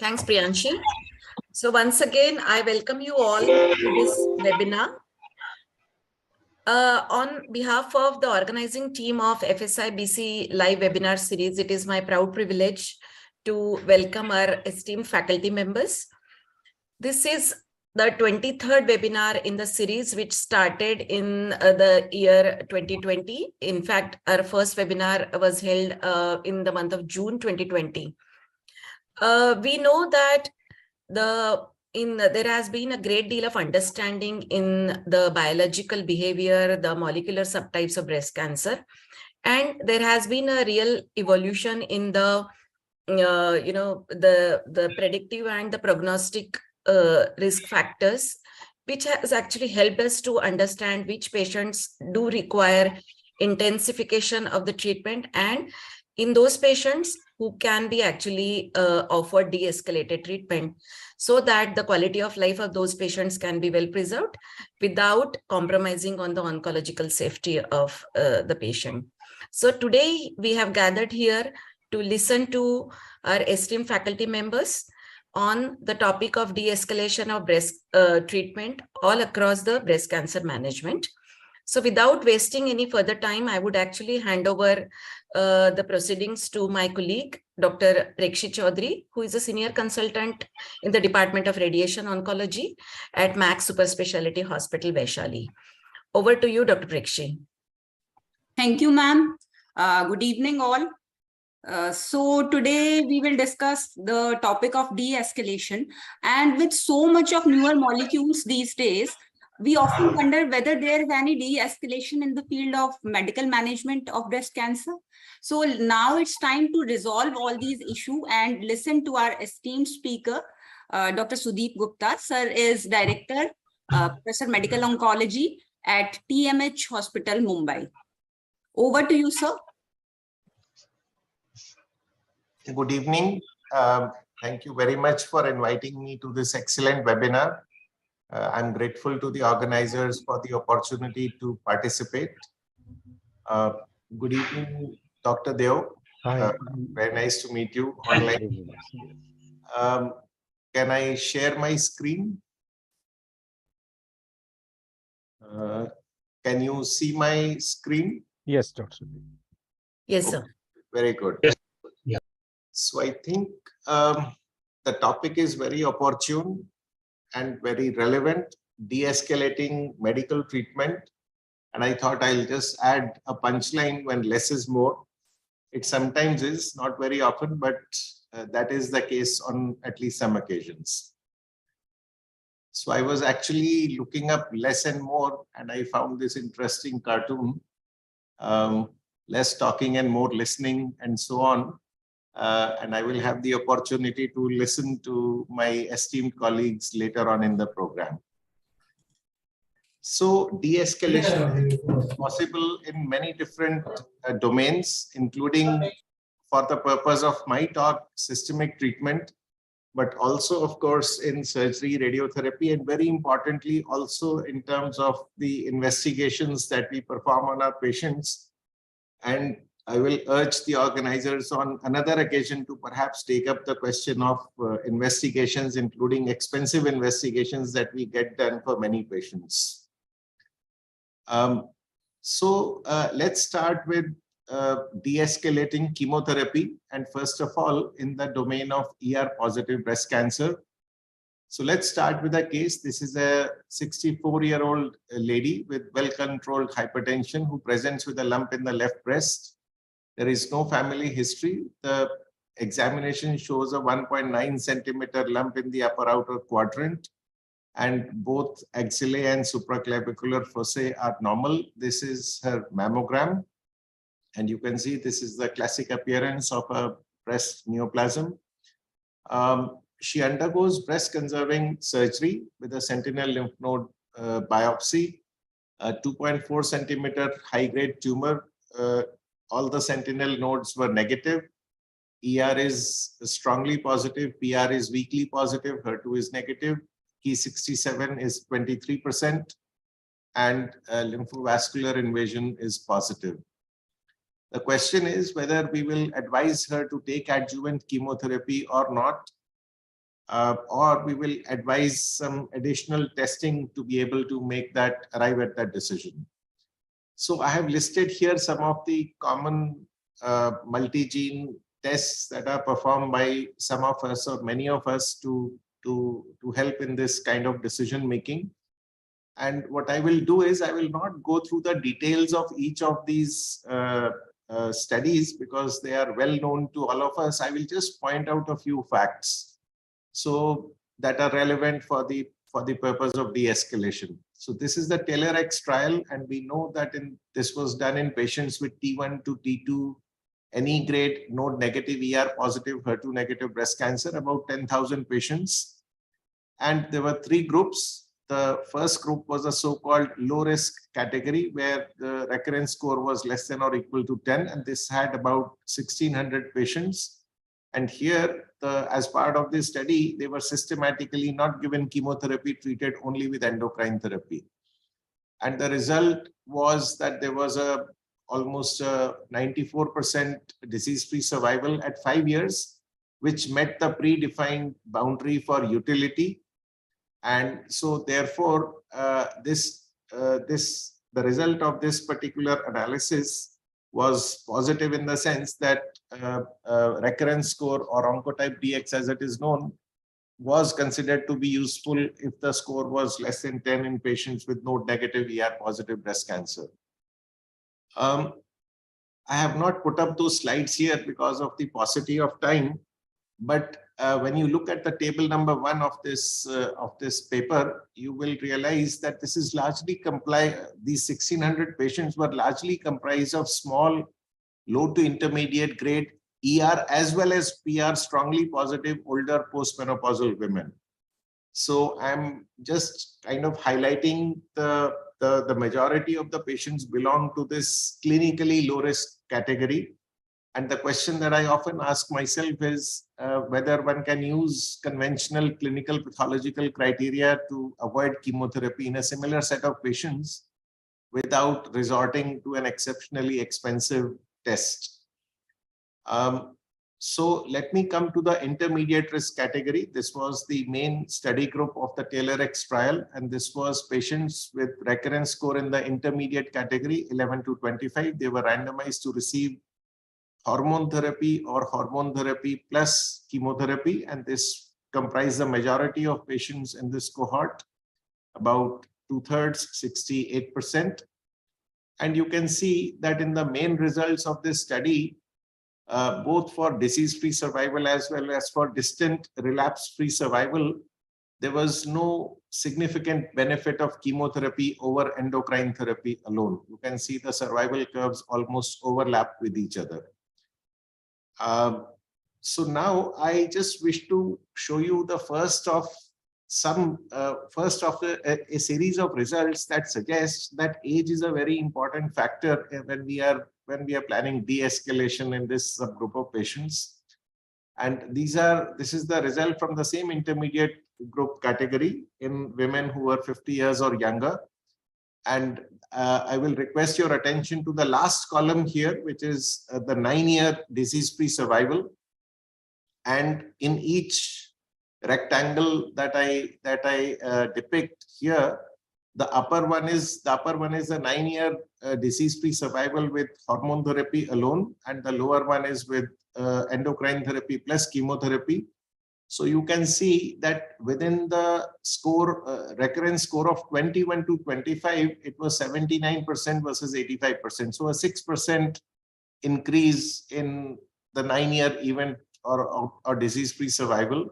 Thanks, Priyanshi. So once again, I welcome you all to this webinar. On behalf of the organizing team of FSI-BC live webinar series, it is my proud privilege to welcome our esteemed faculty members. This is the 23rd webinar in the series, which started in the year 2020. In fact, our first webinar was held in the month of June 2020. We know that there has been a great deal of understanding in the biological behavior, the molecular subtypes of breast cancer, and there has been a real evolution in the the predictive and the prognostic risk factors, which has actually helped us to understand which patients do require intensification of the treatment, and in those patients who can be actually offered de-escalated treatment, so that the quality of life of those patients can be well preserved without compromising on the oncological safety of the patient. So today we have gathered here to listen to our esteemed faculty members on the topic of de-escalation of breast treatment all across the breast cancer management. So without wasting any further time, I would actually hand over the proceedings to my colleague, Dr. Prekshi Chaudhary, who is a senior consultant in the Department of Radiation Oncology at Max Super Speciality Hospital, Vaishali. Over to you, Dr. Prekshi. Thank you, ma'am. Good evening, all. So today we will discuss the topic of de-escalation, and with so much of newer molecules these days, we often wonder whether there is any de-escalation in the field of medical management of breast cancer. So now it's time to resolve all these issues and listen to our esteemed speaker, Dr. Sudeep Gupta. Sir is Director, Professor Medical Oncology at TMH Hospital, Mumbai. Over to you, sir. Good evening. Thank you very much for inviting me to this excellent webinar. I'm grateful to the organizers for the opportunity to participate. Good evening, Dr. Deo. Very nice to meet you online. Can I share my screen? Can you see my screen? Yes, Dr. Yes, sir. Okay, very good. Yes. So I think the topic is very opportune and very relevant, de-escalating medical treatment. And I thought I'll just add a punchline: when less is more. It sometimes is, not very often, but that is the case on at least some occasions. So I was actually looking up less and more, and I found this interesting cartoon, less talking and more listening, and so on. And I will have the opportunity to listen to my esteemed colleagues later on in the program. So de-escalation is possible in many different domains, including, for the purpose of my talk, systemic treatment, but also, of course, in surgery, radiotherapy, and very importantly, also in terms of the investigations that we perform on our patients. And I will urge the organizers on another occasion to perhaps take up the question of investigations, including expensive investigations that we get done for many patients. Let's start with de-escalating chemotherapy, and first of all, in the domain of ER-positive breast cancer. So let's start with a case. This is a 64-year-old lady with well-controlled hypertension who presents with a lump in the left breast. There is no family history. The examination shows a 1.9 centimeter lump in the upper outer quadrant, and both axillae and supraclavicular foci are normal. This is her mammogram, and you can see this is the classic appearance of a breast neoplasm. She undergoes breast conserving surgery with a sentinel lymph node biopsy, a 2.4 centimeter high-grade tumor. All the sentinel nodes were negative. ER is strongly positive, PR is weakly positive, HER2 is negative, Ki67 is 23%, and lymphovascular invasion is positive. The question is whether we will advise her to take adjuvant chemotherapy or not. or we will advise some additional testing to be able to arrive at that decision. So I have listed here some of the common multi-gene tests that are performed by some of us or many of us to help in this kind of decision making. And what I will do is I will not go through the details of each of these studies because they are well known to all of us. I will just point out a few facts so that are relevant for the purpose of de-escalation. So this is the TAILOR-X trial, and we know that this was done in patients with T1 to T2, any grade, node negative, ER positive, HER2 negative breast cancer, about 10,000 patients. And there were 3 groups. The first group was a so-called low-risk category where the recurrence score was less than or equal to 10, and this had about 1,600 patients. And here, as part of this study, they were systematically not given chemotherapy, treated only with endocrine therapy. And the result was that there was almost 94% disease-free survival at 5 years, which met the predefined boundary for utility. And so therefore, the result of this particular analysis was positive in the sense that recurrence score, or oncotype DX as it is known, was considered to be useful if the score was less than 10 in patients with node negative ER positive breast cancer. I have not put up those slides here because of the paucity of time, but when you look at the table number 1 of this paper, you will realize that this is largely these 1,600 patients were largely comprised of small, low to intermediate grade ER as well as PR strongly positive older postmenopausal women. So I'm just kind of highlighting the majority of the patients belong to this clinically low risk category. And the question that I often ask myself is whether one can use conventional clinical pathological criteria to avoid chemotherapy in a similar set of patients without resorting to an exceptionally expensive test. So let me come to the intermediate risk category. This was the main study group of the TAILOR-X trial, and this was patients with recurrence score in the intermediate category, 11 to 25. They were randomized to receive hormone therapy or hormone therapy plus chemotherapy, and this comprised the majority of patients in this cohort, about 2/3, 68%. And you can see that in the main results of this study, both for disease-free survival as well as for distant relapse-free survival, there was no significant benefit of chemotherapy over endocrine therapy alone. You can see the survival curves almost overlap with each other. So now I just wish to show you the first of a series of results that suggests that age is a very important factor when we are planning de-escalation in this subgroup of patients. And this is the result from the same intermediate group category in women who are 50 years or younger. And I will request your attention to the last column here, which is the 9-year disease-free survival. And in each rectangle that I depict here, the upper one is the 9-year disease-free survival with hormone therapy alone, and the lower one is with endocrine therapy plus chemotherapy. So you can see that within the score, recurrence score of 21 to 25, it was 79% versus 85%. So a 6% increase in the 9-year event or disease-free survival.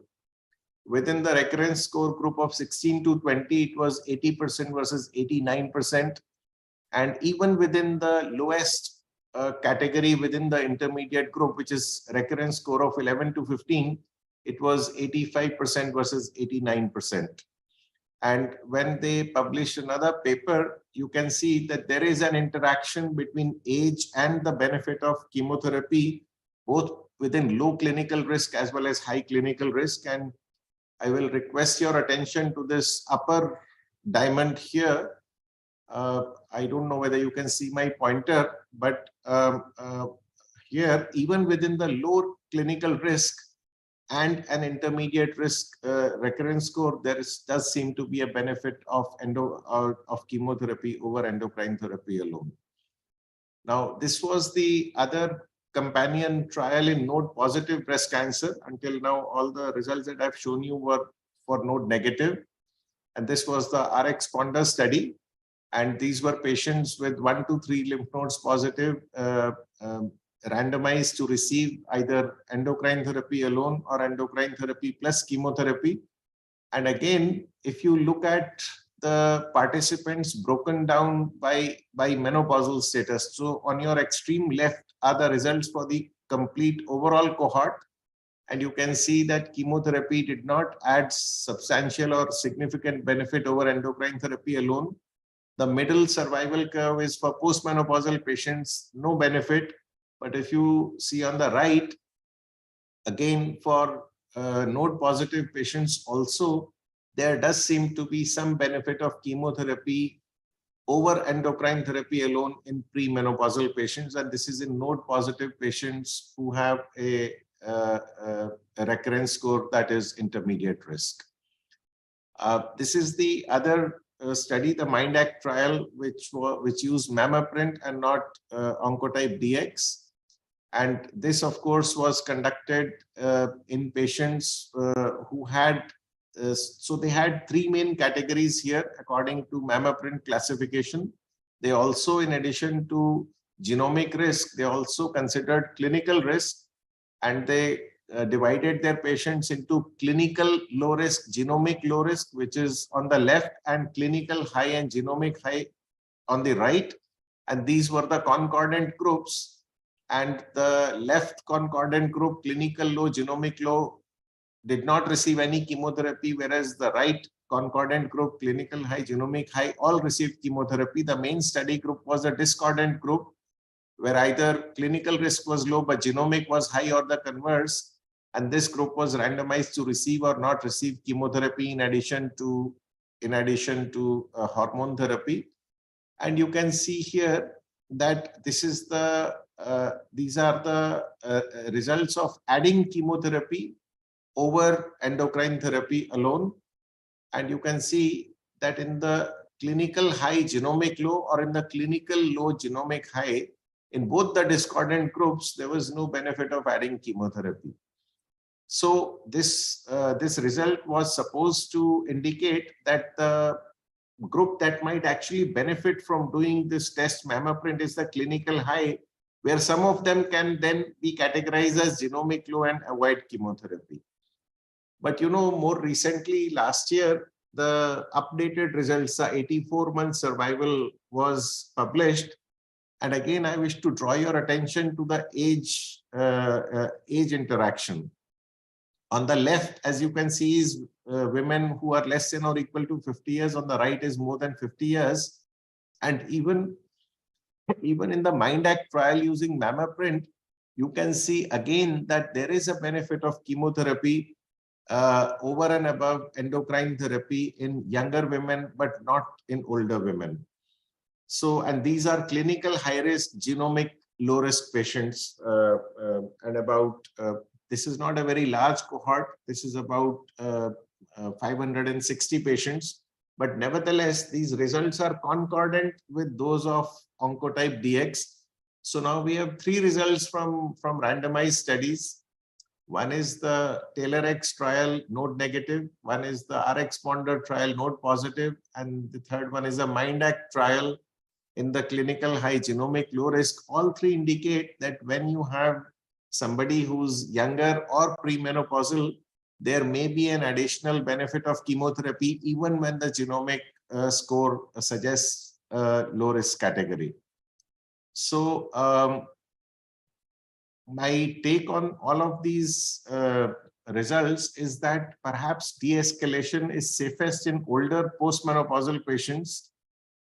Within the recurrence score group of 16 to 20, it was 80% versus 89%. And even within the lowest category within the intermediate group, which is recurrence score of 11 to 15, it was 85% versus 89%. And when they publish another paper, you can see that there is an interaction between age and the benefit of chemotherapy, both within low clinical risk as well as high clinical risk. And I will request your attention to this upper diamond here. I don't know whether you can see my pointer, but here, even within the low clinical risk and an intermediate risk recurrence score, does seem to be a benefit of chemotherapy over endocrine therapy alone. Now, this was the other companion trial in node-positive breast cancer. Until now, all the results that I've shown you were for node-negative. And this was the RxPonder study. And these were patients with 1 to 3 lymph nodes positive, randomized to receive either endocrine therapy alone or endocrine therapy plus chemotherapy. And again, if you look at the participants broken down by menopausal status, so on your extreme left are the results for the complete overall cohort. And you can see that chemotherapy did not add substantial or significant benefit over endocrine therapy alone. The middle survival curve is for postmenopausal patients, no benefit. But if you see on the right, again, for node-positive patients also, there does seem to be some benefit of chemotherapy over endocrine therapy alone in premenopausal patients. And this is in node-positive patients who have a recurrence score that is intermediate risk. This is the other study, the MIND-ACT trial, which used Mamaprint and not Oncotype DX. And this, of course, was conducted in patients who had, so they had 3 main categories here according to Mamaprint classification. They also, in addition to genomic risk, they also considered clinical risk, and they divided their patients into clinical low risk, genomic low risk, which is on the left, and clinical high and genomic high on the right. And these were the concordant groups. And the left concordant group, clinical low, genomic low, did not receive any chemotherapy, whereas the right concordant group, clinical high, genomic high, all received chemotherapy. The main study group was a discordant group, where either clinical risk was low but genomic was high, or the converse. And this group was randomized to receive or not receive chemotherapy in addition to hormone therapy. And you can see here that this is the these are the results of adding chemotherapy over endocrine therapy alone. And you can see that in the clinical high genomic low or in the clinical low genomic high, in both the discordant groups, there was no benefit of adding chemotherapy. So this result was supposed to indicate that the group that might actually benefit from doing this test Mamaprint is the clinical high, where some of them can then be categorized as genomic low and avoid chemotherapy. But more recently, last year, the updated results, the 84-month survival was published. And again, I wish to draw your attention to the age interaction. On the left, as you can see, is women who are less than or equal to 50 years. On the right is more than 50 years. And even in the MIND-ACT trial using Mamaprint, you can see again that there is a benefit of chemotherapy over and above endocrine therapy in younger women, but not in older women. So, and these are clinical high-risk, genomic low-risk patients, and about, this is not a very large cohort. This is about 560 patients. But nevertheless, these results are concordant with those of Oncotype DX. So now we have 3 results from randomized studies. One is the TAILOR-X trial, node negative. One is the RxPonder trial, node positive. And the third one is a MIND-ACT trial in the clinical high genomic low risk. All 3 indicate that when you have somebody who's younger or premenopausal, there may be an additional benefit of chemotherapy, even when the genomic score suggests low risk category. So my take on all of these results is that perhaps de-escalation is safest in older postmenopausal patients,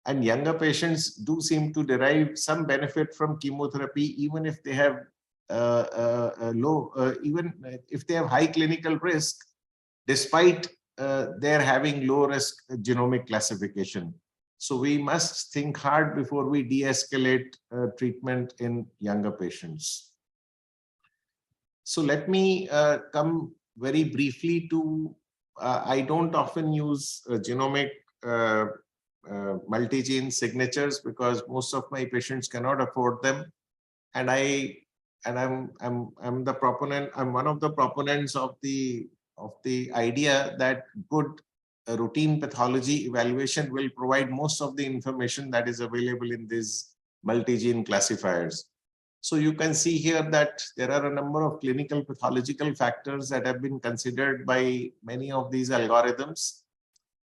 and younger patients do seem to derive some benefit from chemotherapy, even if they have even if they have high clinical risk, despite their having low risk genomic classification. So we must think hard before we de-escalate treatment in younger patients. So let me come very briefly to, I don't often use genomic multi-gene signatures because most of my patients cannot afford them. And I'm the proponent, I'm one of the proponents of the idea that good routine pathology evaluation will provide most of the information that is available in these multi-gene classifiers. So you can see here that there are a number of clinical pathological factors that have been considered by many of these algorithms.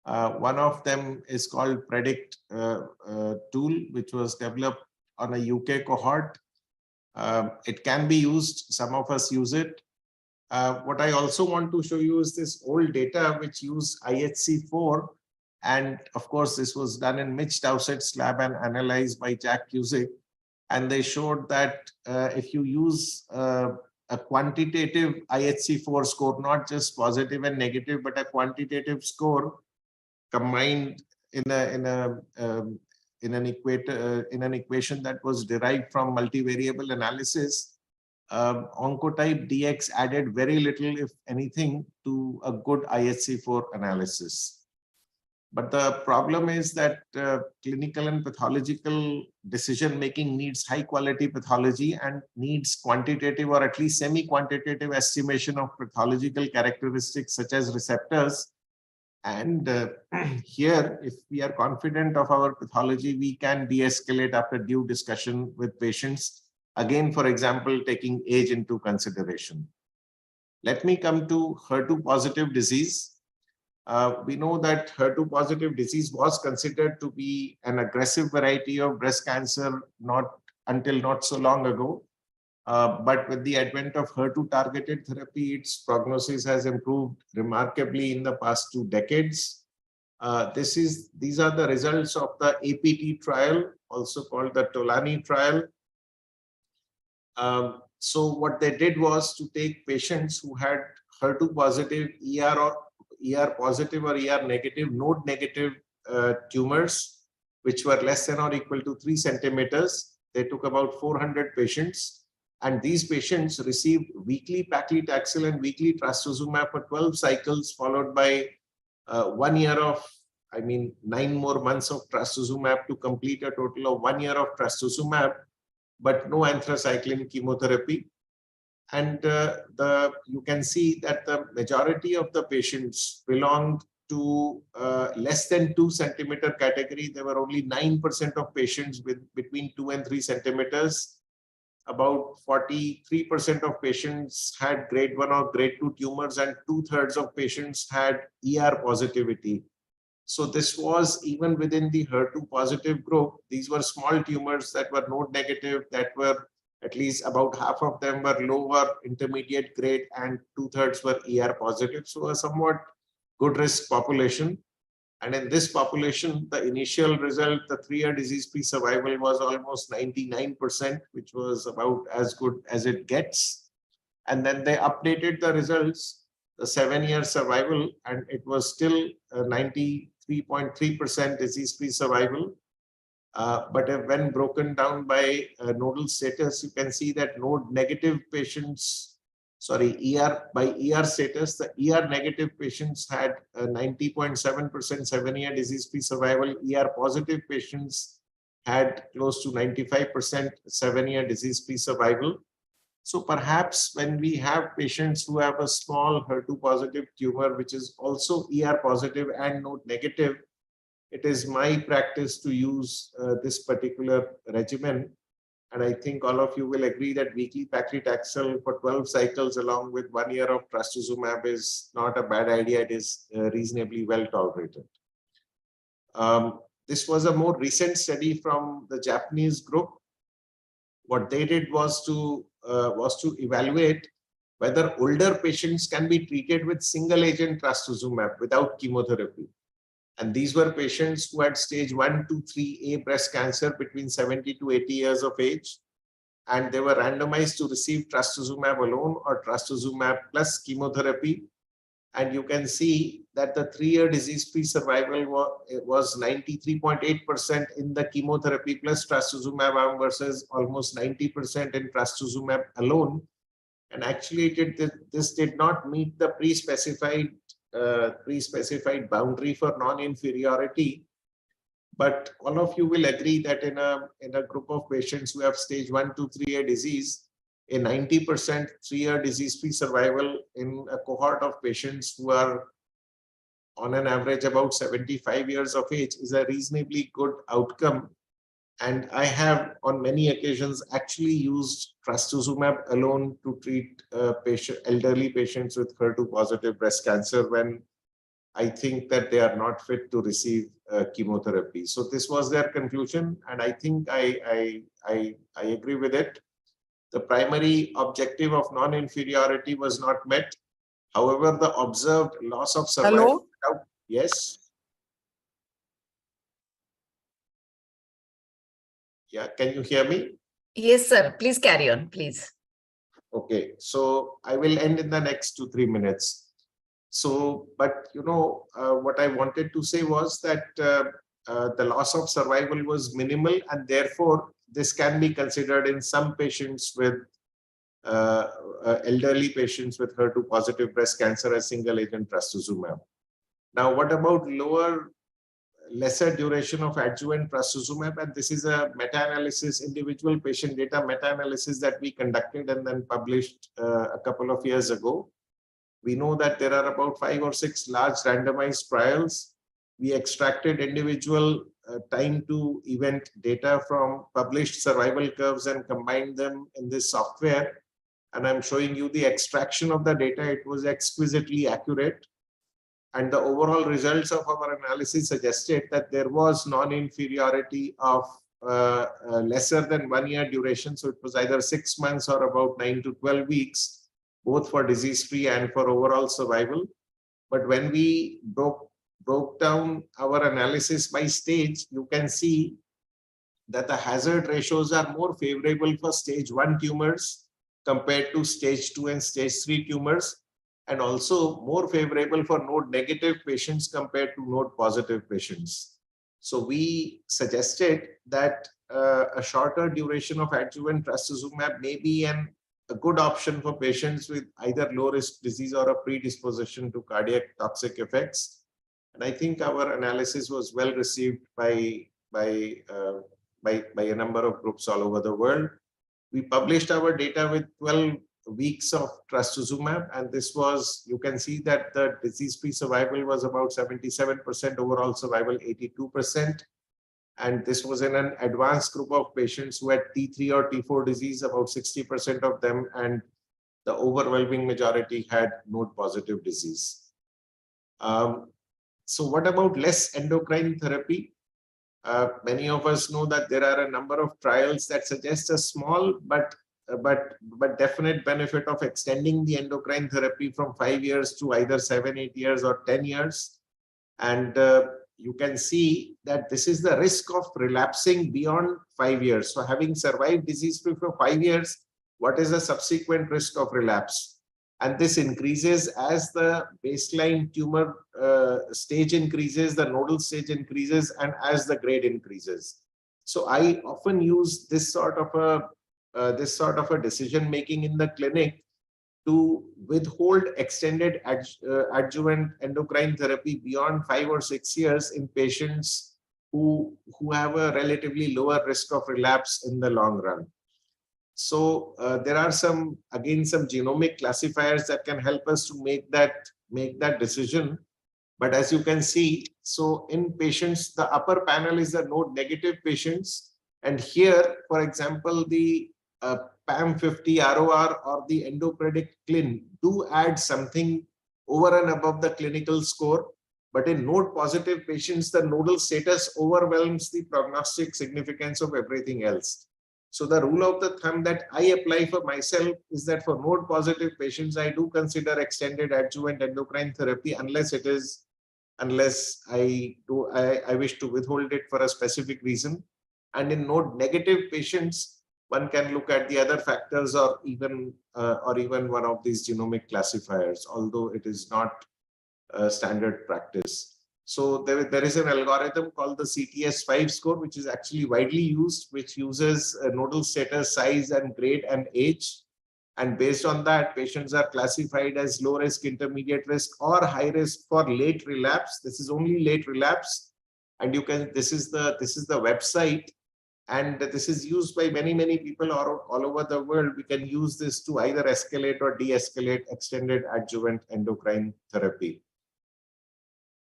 One of them is called Predict tool, which was developed on a UK cohort. It can be used, some of us use it. What I also want to show you is this old data which used IHC4. And of course, this was done in Mitch Dowsett's lab and analyzed by Jack Cusick. And they showed that if you use a quantitative IHC4 score, not just positive and negative, but a quantitative score combined in an equation that was derived from multivariable analysis, Oncotype DX added very little, if anything, to a good IHC4 analysis. But the problem is that clinical and pathological decision-making needs high-quality pathology and needs quantitative or at least semi-quantitative estimation of pathological characteristics such as receptors. And here, if we are confident of our pathology, we can de-escalate after due discussion with patients. Again, for example, taking age into consideration. Let me come to HER2-positive disease. We know that HER2-positive disease was considered to be an aggressive variety of breast cancer until not so long ago. But with the advent of HER2-targeted therapy, its prognosis has improved remarkably in the past 2 decades. These are the results of the APT trial, also called the Tolani trial. So what they did was to take patients who had HER2-positive, ER positive or ER negative, node negative tumors, which were less than or equal to 3 centimeters. They took about 400 patients, and these patients received weekly paclitaxel and weekly trastuzumab for 12 cycles, followed by 1 year of, 9 more months of trastuzumab to complete a total of 1 year of trastuzumab, but no anthracycline chemotherapy. And you can see that the majority of the patients belonged to less than 2 centimeter category. There were only 9% of patients with between 2 and 3 centimeters. About 43% of patients had grade 1 or grade 2 tumors, and 2/3 of patients had ER positivity. So this was even within the HER2 positive group. These were small tumors that were node negative, that were at least about half of them were lower intermediate grade, and 2/3 were ER positive. So a somewhat good risk population. And in this population, the initial result, the 3-year disease-free survival was almost 99%, which was about as good as it gets. And then they updated the results, the 7-year survival, and it was still 93.3% disease-free survival. But when broken down by nodal status, you can see that node negative patients, ER by ER status, the ER negative patients had 90.7% 7-year disease-free survival. ER positive patients had close to 95% 7-year disease-free survival. So perhaps when we have patients who have a small HER2 positive tumor, which is also ER positive and node negative, it is my practice to use this particular regimen. And I think all of you will agree that weekly paclitaxel for 12 cycles along with 1 year of trastuzumab is not a bad idea. It is reasonably well tolerated. This was a more recent study from the Japanese group. What they did was to evaluate whether older patients can be treated with single agent trastuzumab without chemotherapy. And these were patients who had stage 1 to 3A breast cancer between 70 to 80 years of age. And they were randomized to receive trastuzumab alone or trastuzumab plus chemotherapy. And you can see that the 3-year disease-free survival was 93.8% in the chemotherapy plus trastuzumab arm versus almost 90% in trastuzumab alone. And actually this did not meet the pre-specified boundary for non-inferiority. But all of you will agree that in a group of patients who have stage 1 to 3A disease, a 90% 3-year disease-free survival in a cohort of patients who are on an average about 75 years of age is a reasonably good outcome. And I have on many occasions actually used trastuzumab alone to treat elderly patients with HER2 positive breast cancer when I think that they are not fit to receive chemotherapy. So this was their conclusion, and I think I agree with it. The primary objective of non-inferiority was not met. However, the observed loss of survival. Hello? Yes. Yeah, can you hear me? Yes, sir. Please carry on, please. Okay, so I will end in the next 2-3 minutes. So, but what I wanted to say was that the loss of survival was minimal, and therefore this can be considered in some patients with elderly patients with HER2 positive breast cancer as single agent trastuzumab. Now, what about lesser duration of adjuvant trastuzumab? And this is a meta-analysis, individual patient data meta-analysis that we conducted and then published a couple of years ago. We know that there are about 5 or 6 large randomized trials. We extracted individual time to event data from published survival curves and combined them in this software. And I'm showing you the extraction of the data. It was exquisitely accurate. And the overall results of our analysis suggested that there was non-inferiority of lesser than 1 year duration. So it was either 6 months or about 9 to 12 weeks, both for disease-free and for overall survival. But when we broke down our analysis by stage, you can see that the hazard ratios are more favorable for stage 1 tumors compared to stage 2 and stage 3 tumors, and also more favorable for node negative patients compared to node positive patients. So we suggested that a shorter duration of adjuvant trastuzumab may be a good option for patients with either low risk disease or a predisposition to cardiac toxic effects. And I think our analysis was well received by a number of groups all over the world. We published our data with 12 weeks of trastuzumab, and this was, you can see that the disease-free survival was about 77%, overall survival 82%. And this was in an advanced group of patients who had T3 or T4 disease, about 60% of them, and the overwhelming majority had node positive disease. So what about less endocrine therapy? Many of us know that there are a number of trials that suggest a small but definite benefit of extending the endocrine therapy from 5 years to either 7, 8 years or 10 years. And you can see that this is the risk of relapsing beyond 5 years. So having survived disease-free for 5 years, what is the subsequent risk of relapse? And this increases as the baseline tumor stage increases, the nodal stage increases, and as the grade increases. So I often use this sort of a decision making in the clinic to withhold extended adjuvant endocrine therapy beyond 5 or 6 years in patients who have a relatively lower risk of relapse in the long run. So there are some genomic classifiers that can help us to make that decision. But as you can see, so in patients, the upper panel is the node negative patients. And here, for example, the PAM50 ROR or the EndoPredict Clin do add something over and above the clinical score. But in node positive patients, the nodal status overwhelms the prognostic significance of everything else. So the rule of the thumb that I apply for myself is that for node positive patients, I do consider extended adjuvant endocrine therapy unless I wish to withhold it for a specific reason. And in node negative patients, one can look at the other factors or even one of these genomic classifiers, although it is not standard practice. So there is an algorithm called the CTS5 score, which is actually widely used, which uses nodal status, size, and grade and age. And based on that, patients are classified as low risk, intermediate risk, or high risk for late relapse. This is only late relapse. And you can, this is the website. And this is used by many people all over the world. We can use this to either escalate or de-escalate extended adjuvant endocrine therapy.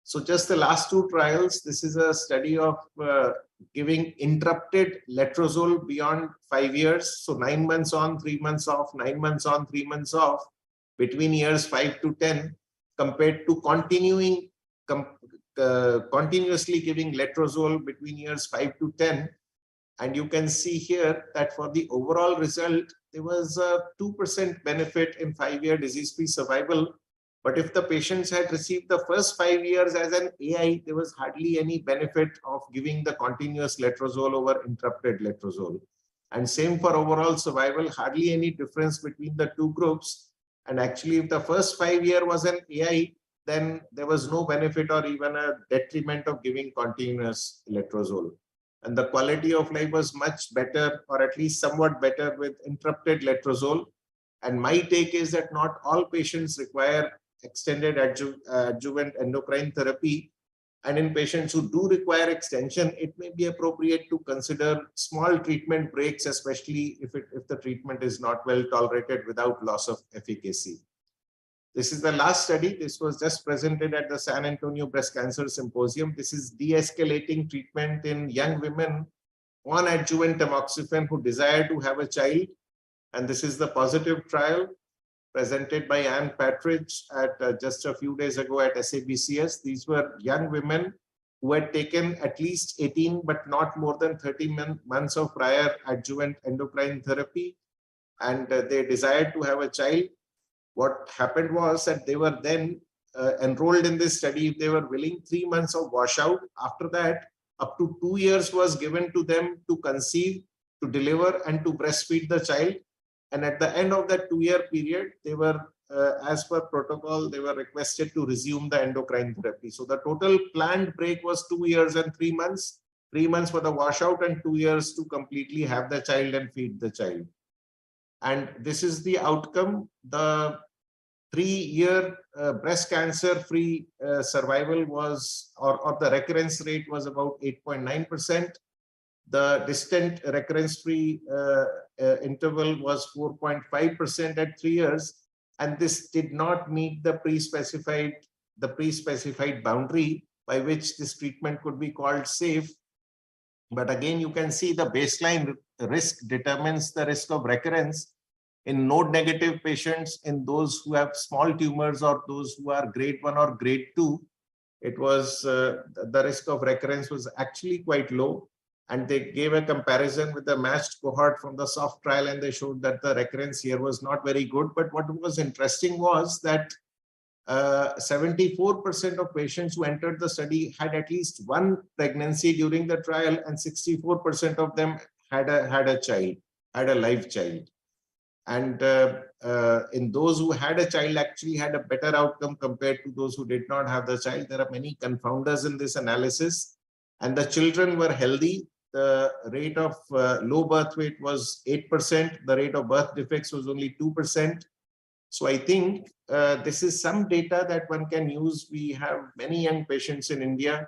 So just the last two trials, this is a study of giving interrupted letrozole beyond 5 years. So 9 months on, 3 months off, 9 months on, 3 months off, between years 5 to 10, compared to continuously giving letrozole between years 5 to 10. And you can see here that for the overall result, there was a 2% benefit in 5-year disease-free survival. But if the patients had received the first 5 years as an AI, there was hardly any benefit of giving the continuous letrozole over interrupted letrozole. And same for overall survival, hardly any difference between the two groups. And actually, if the first 5 year was an AI, then there was no benefit or even a detriment of giving continuous letrozole. And the quality of life was much better, or at least somewhat better, with interrupted letrozole. And my take is that not all patients require extended adjuvant endocrine therapy. And in patients who do require extension, it may be appropriate to consider small treatment breaks, especially if the treatment is not well tolerated without loss of efficacy. This is the last study. This was just presented at the San Antonio Breast Cancer Symposium. This is de-escalating treatment in young women on adjuvant tamoxifen who desire to have a child. And this is the positive trial presented by Anne Partridge at just a few days ago at SABCS. These were young women who had taken at least 18 but not more than 30 months of prior adjuvant endocrine therapy, and they desired to have a child. What happened was that they were then enrolled in this study if they were willing 3 months of washout. After that, up to 2 years was given to them to conceive, to deliver, and to breastfeed the child. And at the end of that 2-year period, they were, as per protocol, they were requested to resume the endocrine therapy. So the total planned break was 2 years and 3 months, 3 months for the washout and 2 years to completely have the child and feed the child. And this is the outcome. The 3-year breast cancer-free survival was, or the recurrence rate was about 8.9%. The distant recurrence-free interval was 4.5% at 3 years, and this did not meet the pre-specified boundary by which this treatment could be called safe. But again, you can see the baseline risk determines the risk of recurrence. In node-negative patients, in those who have small tumors or those who are grade 1 or grade 2, it was the risk of recurrence was actually quite low. And they gave a comparison with the matched cohort from the soft trial, and they showed that the recurrence here was not very good. But what was interesting was that 74% of patients who entered the study had at least one pregnancy during the trial, and 64% of them had a child, had a live child. And in those who had a child, actually had a better outcome compared to those who did not have the child. There are many confounders in this analysis, and the children were healthy. The rate of low birth weight was 8%. The rate of birth defects was only 2%. So I think this is some data that one can use. We have many young patients in India,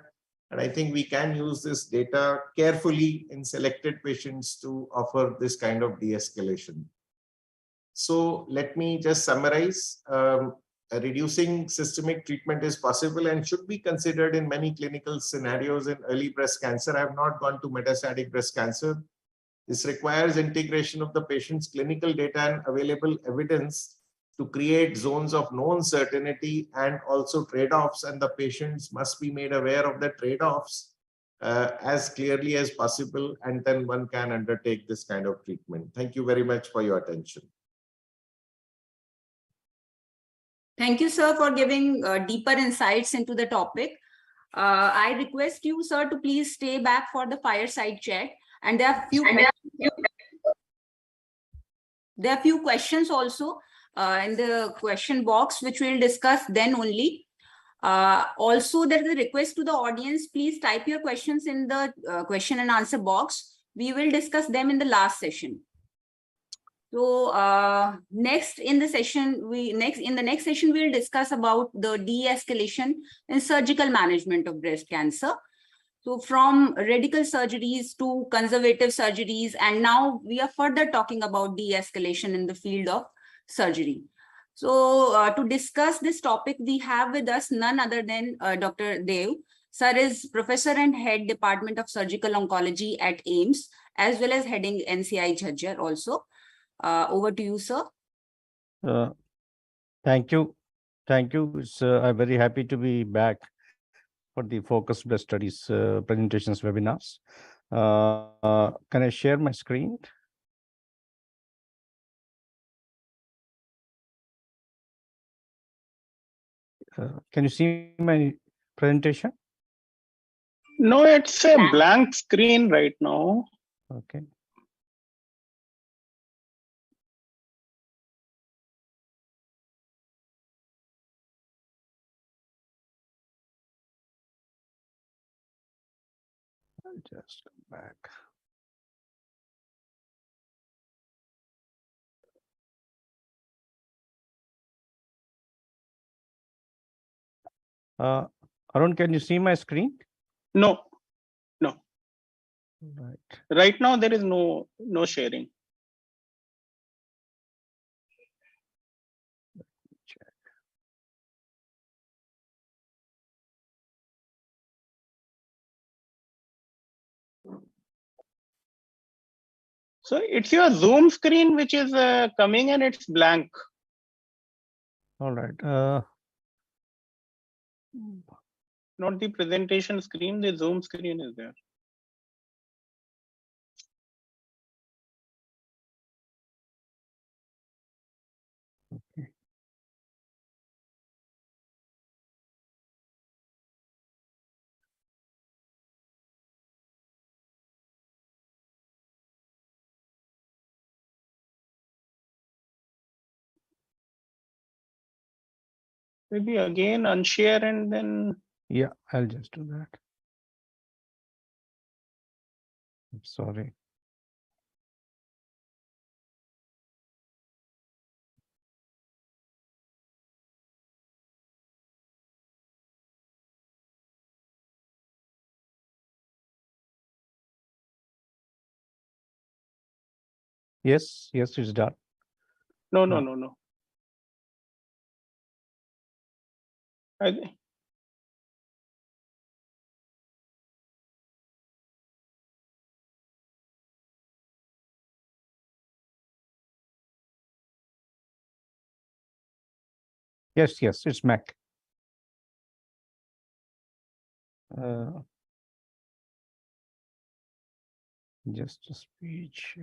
and I think we can use this data carefully in selected patients to offer this kind of de-escalation. So let me just summarize. Reducing systemic treatment is possible and should be considered in many clinical scenarios in early breast cancer. I have not gone to metastatic breast cancer. This requires integration of the patient's clinical data and available evidence to create zones of known certainty and also trade-offs, and the patients must be made aware of the trade-offs as clearly as possible, and then one can undertake this kind of treatment. Thank you very much for your attention. Thank you, sir, for giving deeper insights into the topic. I request you, sir, to please stay back for the fireside chat. And there are few questions also in the question box, which we'll discuss then only. Also, there is a request to the audience. Please type your questions in the question and answer box. We will discuss them in the last session. So next in the next session we'll discuss about the de-escalation in surgical management of breast cancer. So from radical surgeries to conservative surgeries, and now we are further talking about de-escalation in the field of surgery. So to discuss this topic, we have with us none other than Dr. Dev. Sir is Professor and Head Department of Surgical Oncology at AIMS, as well as heading NCI Jhajjar also. Over to you, sir. Thank you. Thank you. I'm very happy to be back for the Focus Breast Studies presentations webinars. Can I share my screen? Can you see my presentation? No, it's a blank screen right now. Okay. I'll just come back. Arun, can you see my screen? No, no. Right. Right now there is no sharing. Check. So it's your Zoom screen which is coming and it's blank. All right. Not the presentation screen, the Zoom screen is there. Okay. Maybe again unshare and then. Yeah, I'll just do that. I'm sorry. Yes, it's done. No. Yes, it's Mac. Just a speech.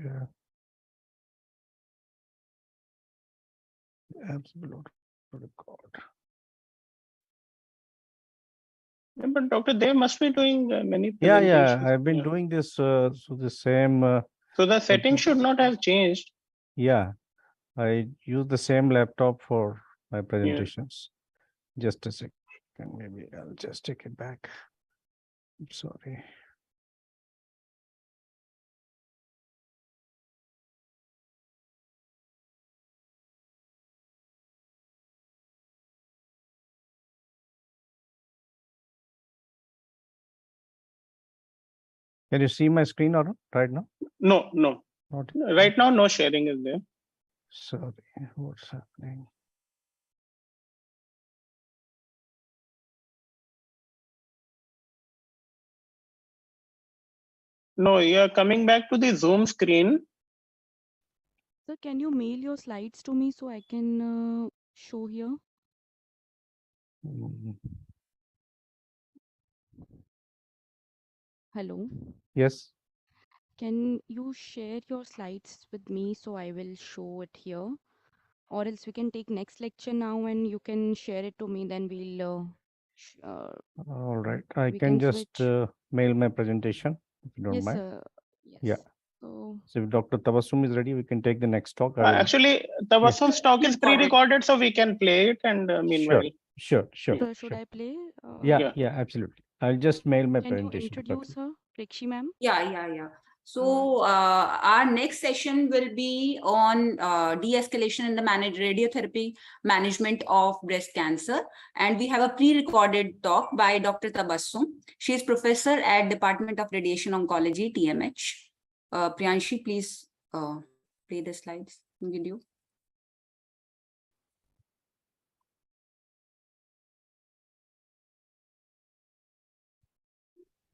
Absolute record. Yeah, but Doctor, they must be doing many Yeah, presentations. I've been doing this. So the same. So the settings should not have changed. Yeah, I use the same laptop for my presentations. Just a second, maybe I'll just take it back. I'm sorry. Can you see my screen or right now? No. Not Right now, no sharing is there. sorry. What's happening? No, you're coming back to the Zoom screen. Sir, can you mail your slides to me so I can show here? Mm, Hello. Yes. Can you share your slides with me so I will show it here? Or else we can take next lecture now and you can share it to me, then we'll All right. I we can can just switch. mail my presentation if you don't Yes, mind. sir. Yes. Yeah. So So if Dr. Tabassum is ready, we can take the next talk. I will... Actually, Tabassum's talk is pre-recorded, so we can play it and meanwhile. Sure. should Sure. I play? Yeah, absolutely. I'll just mail my Can you presentation. introduce her, Rekshi ma'am? Yeah. So our next session will be on de-escalation in the radiotherapy management of breast cancer. And we have a pre-recorded talk by Dr. Tabassum. She is professor at Department of Radiation Oncology, TMH. Priyanshi, please play the slides video.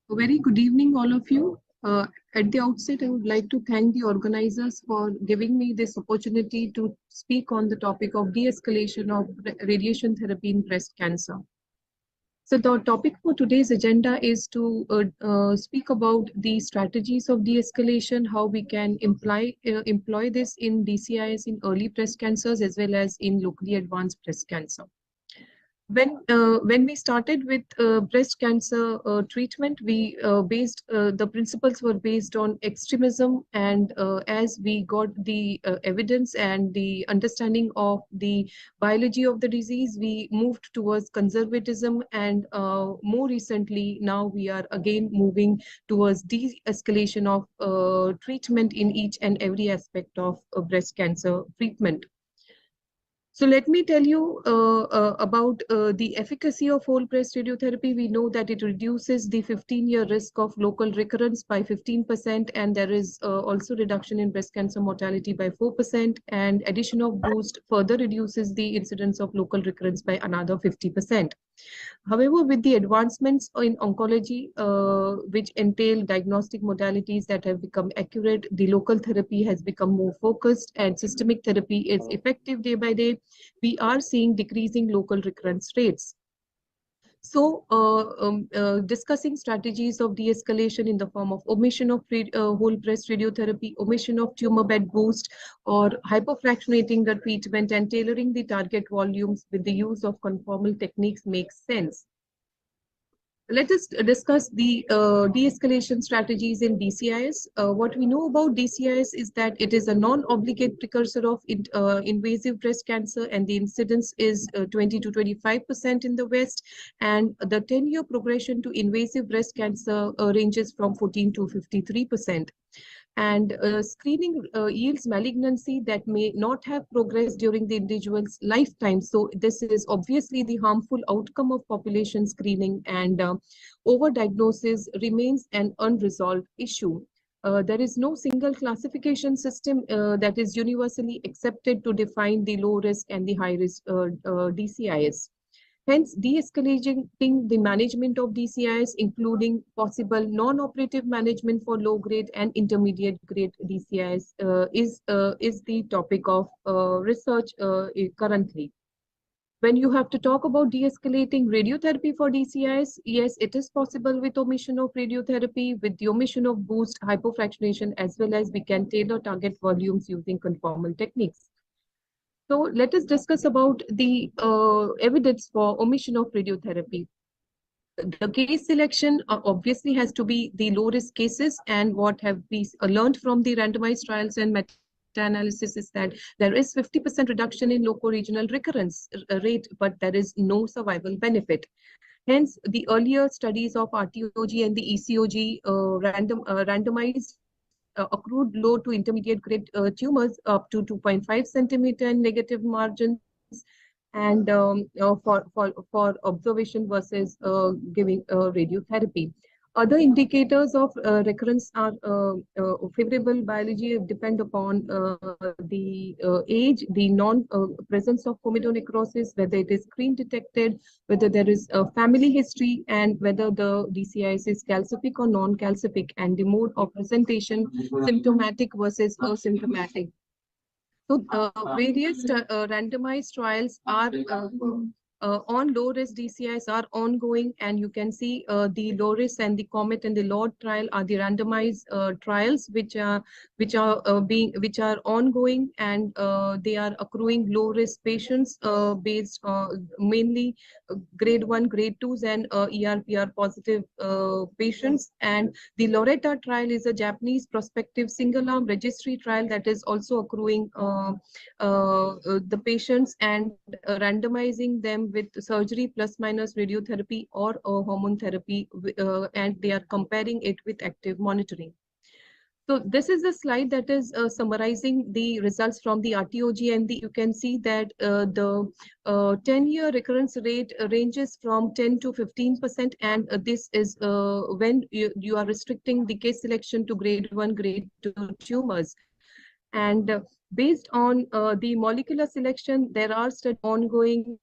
A very good evening, all of you. At the outset, I would like to thank the organizers for giving me this opportunity to speak on the topic of de-escalation of radiation therapy in breast cancer. So the topic for today's agenda is to speak about the strategies of de-escalation, how we can employ this in DCIS in early breast cancers as well as in locally advanced breast cancer. When we started with breast cancer treatment, we the principles were based on extremism, and as we got the evidence and the understanding of the biology of the disease, we moved towards conservatism, and more recently now we are again moving towards de-escalation of treatment in each and every aspect of breast cancer treatment. So let me tell you about the efficacy of whole breast radiotherapy. We know that it reduces the 15-year risk of local recurrence by 15%, and there is also reduction in breast cancer mortality by 4%, and addition of boost further reduces the incidence of local recurrence by another 50%. However, with the advancements in oncology, which entail diagnostic modalities that have become accurate, the local therapy has become more focused and systemic therapy is effective day by day, we are seeing decreasing local recurrence rates. So, discussing strategies of de-escalation in the form of omission of whole breast radiotherapy, omission of tumor bed boost, or hypofractionating the treatment and tailoring the target volumes with the use of conformal techniques makes sense. Let us discuss the de-escalation strategies in DCIS. What we know about DCIS is that it is a non-obligate precursor of invasive breast cancer, and the incidence is 20 to 25% in the West, and the 10-year progression to invasive breast cancer ranges from 14 to 53%. And screening yields malignancy that may not have progressed during the individual's lifetime. So this is obviously the harmful outcome of population screening, and overdiagnosis remains an unresolved issue. There is no single classification system that is universally accepted to define the low risk and the high risk DCIS. Hence, de-escalating the management of DCIS, including possible non-operative management for low-grade and intermediate-grade DCIS, is the topic of research currently. When you have to talk about de-escalating radiotherapy for DCIS, yes, it is possible with omission of radiotherapy, with the omission of boost, hypofractionation, as well as we can tailor target volumes using conformal techniques. So let us discuss about the evidence for omission of radiotherapy. The case selection obviously has to be the low-risk cases, and what have we learned from the randomized trials and meta-analysis is that there is 50% reduction in loco-regional recurrence rate, but there is no survival benefit. Hence, the earlier studies of RTOG and the ECOG randomized accrued low to intermediate grade tumors up to 2.5 centimeter and negative margins, and for observation versus giving radiotherapy. Other indicators of recurrence are favorable biology depend upon the age, the non-presence of comedonecrosis, whether it is screen detected, whether there is a family history, and whether the DCIS is calcific or non-calcific, and the mode of presentation, symptomatic versus asymptomatic. So various randomized trials are on low-risk DCIs are ongoing, and you can see the low-risk and the COMET and the LORD trial are the randomized trials which are ongoing, and they are accruing low-risk patients based mainly grade 1, grade 2s, and ER/PR positive patients. And the Loretta trial is a Japanese prospective single-arm registry trial that is also accruing the patients and randomizing them with surgery plus minus radiotherapy or hormone therapy, and they are comparing it with active monitoring. So this is a slide that is summarizing the results from the RTOG, and you can see that the 10-year recurrence rate ranges from 10 to 15%, and this is when you are restricting the case selection to grade 1, grade 2 tumors. And based on the molecular selection, there are studies ongoing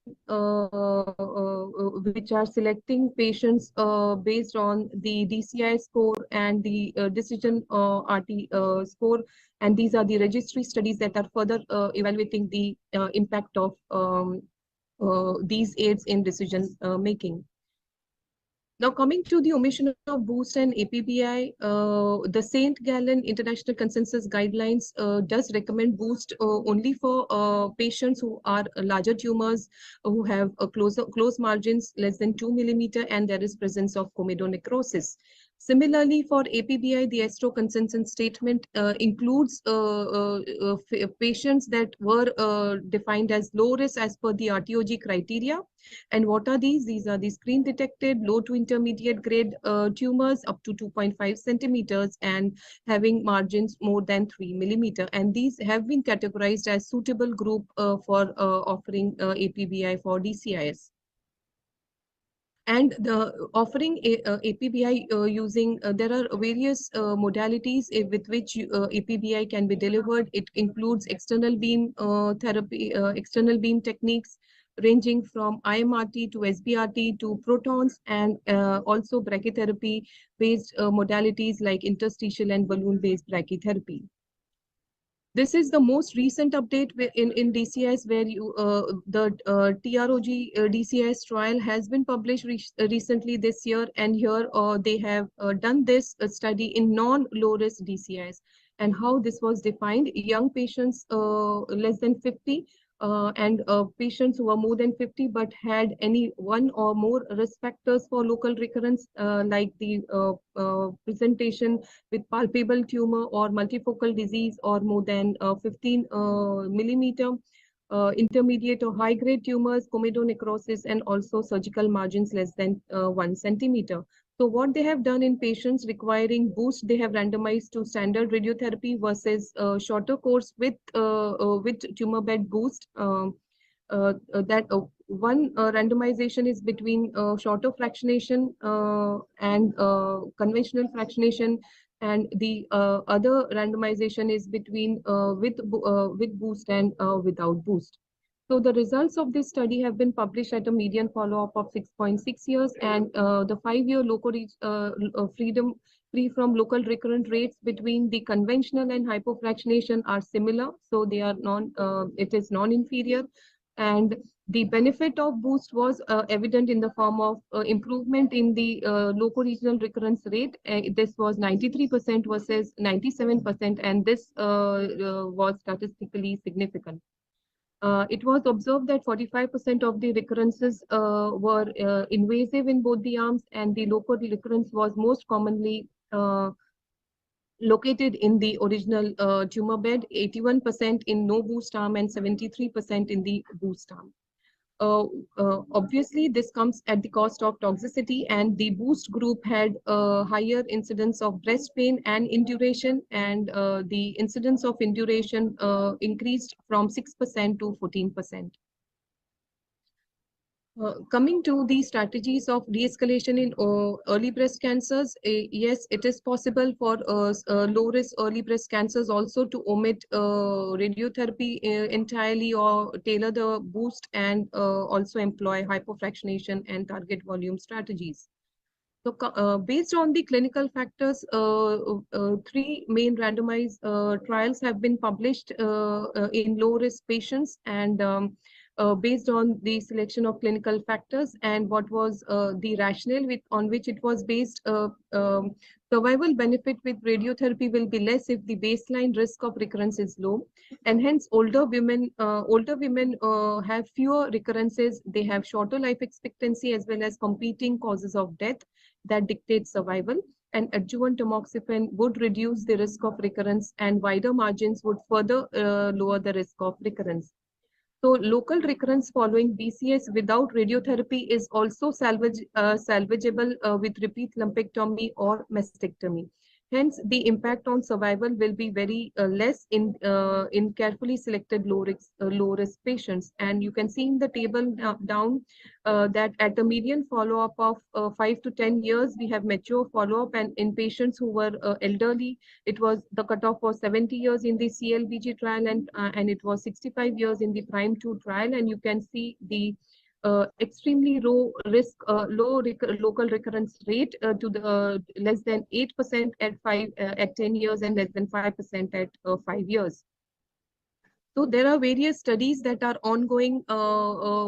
which are selecting patients based on the DCI score and the decision RT score. And these are the registry studies that are further evaluating the impact of these aids in decision making. Now, coming to the omission of boost and APBI, the St. Gallen International Consensus Guidelines does recommend boost only for patients who are larger tumors, who have close margins less than 2 millimeter, and there is presence of comedonecrosis. Similarly, for APBI, the ASTRO consensus statement includes patients that were defined as low risk as per the RTOG criteria. And what are these? These are the screen detected low to intermediate grade tumors up to 2.5 centimeters and having margins more than 3 millimeter. And these have been categorized as suitable group for offering APBI for DCIS. And the offering APBI using, there are various modalities with which APBI can be delivered. It includes external beam therapy, external beam techniques ranging from IMRT to SBRT to protons, and also brachytherapy based modalities like interstitial and balloon based brachytherapy. This is the most recent update in DCIS, where the TROG DCIS trial has been published recently this year, and here they have done this study in non-low risk DCIS. And how this was defined: young patients less than 50 and patients who are more than 50 but had any one or more risk factors for local recurrence, like the presentation with palpable tumor or multifocal disease or more than 15 millimeter, intermediate or high grade tumors, comedonecrosis, and also surgical margins less than 1 centimeter. So what they have done in patients requiring boost, they have randomized to standard radiotherapy versus shorter course with tumor bed boost. One randomization is between shorter fractionation and conventional fractionation, and the other randomization is between with boost and without boost. So the results of this study have been published at a median follow-up of 6.6 years, and the 5-year local freedom free from local recurrent rates between the conventional and hypofractionation are similar, so they are it is non-inferior. And the benefit of boost was evident in the form of improvement in the local regional recurrence rate. This was 93% versus 97%, and this was statistically significant. It was observed that 45% of the recurrences were invasive in both the arms, and the local recurrence was most commonly located in the original tumor bed, 81% in no boost arm and 73% in the boost arm. Obviously, this comes at the cost of toxicity, and the boost group had a higher incidence of breast pain and induration, and the incidence of induration increased from 6% to 14%. Coming to the strategies of de-escalation in early breast cancers, yes, it is possible for low-risk early breast cancers also to omit radiotherapy entirely, or tailor the boost, and also employ hypofractionation and target volume strategies. So based on the clinical factors, 3 main randomized trials have been published in low-risk patients, and based on the selection of clinical factors and what was the rationale on which it was based, survival benefit with radiotherapy will be less if the baseline risk of recurrence is low, and hence older women have fewer recurrences. They have shorter life expectancy as well as competing causes of death that dictate survival, and adjuvant tamoxifen would reduce the risk of recurrence, and wider margins would further lower the risk of recurrence. So local recurrence following BCS without radiotherapy is also salvageable with repeat lumpectomy or mastectomy. Hence, the impact on survival will be very less in carefully selected low risk patients. And you can see in the table down that at the median follow-up of 5 to 10 years, we have mature follow-up, and in patients who were elderly, it was the cutoff was 70 years in the CLBG trial, and it was 65 years in the Prime 2 trial. And you can see the extremely low local recurrence rate to the less than 8% at 10 years and less than 5% at 5 years. So there are various studies that are ongoing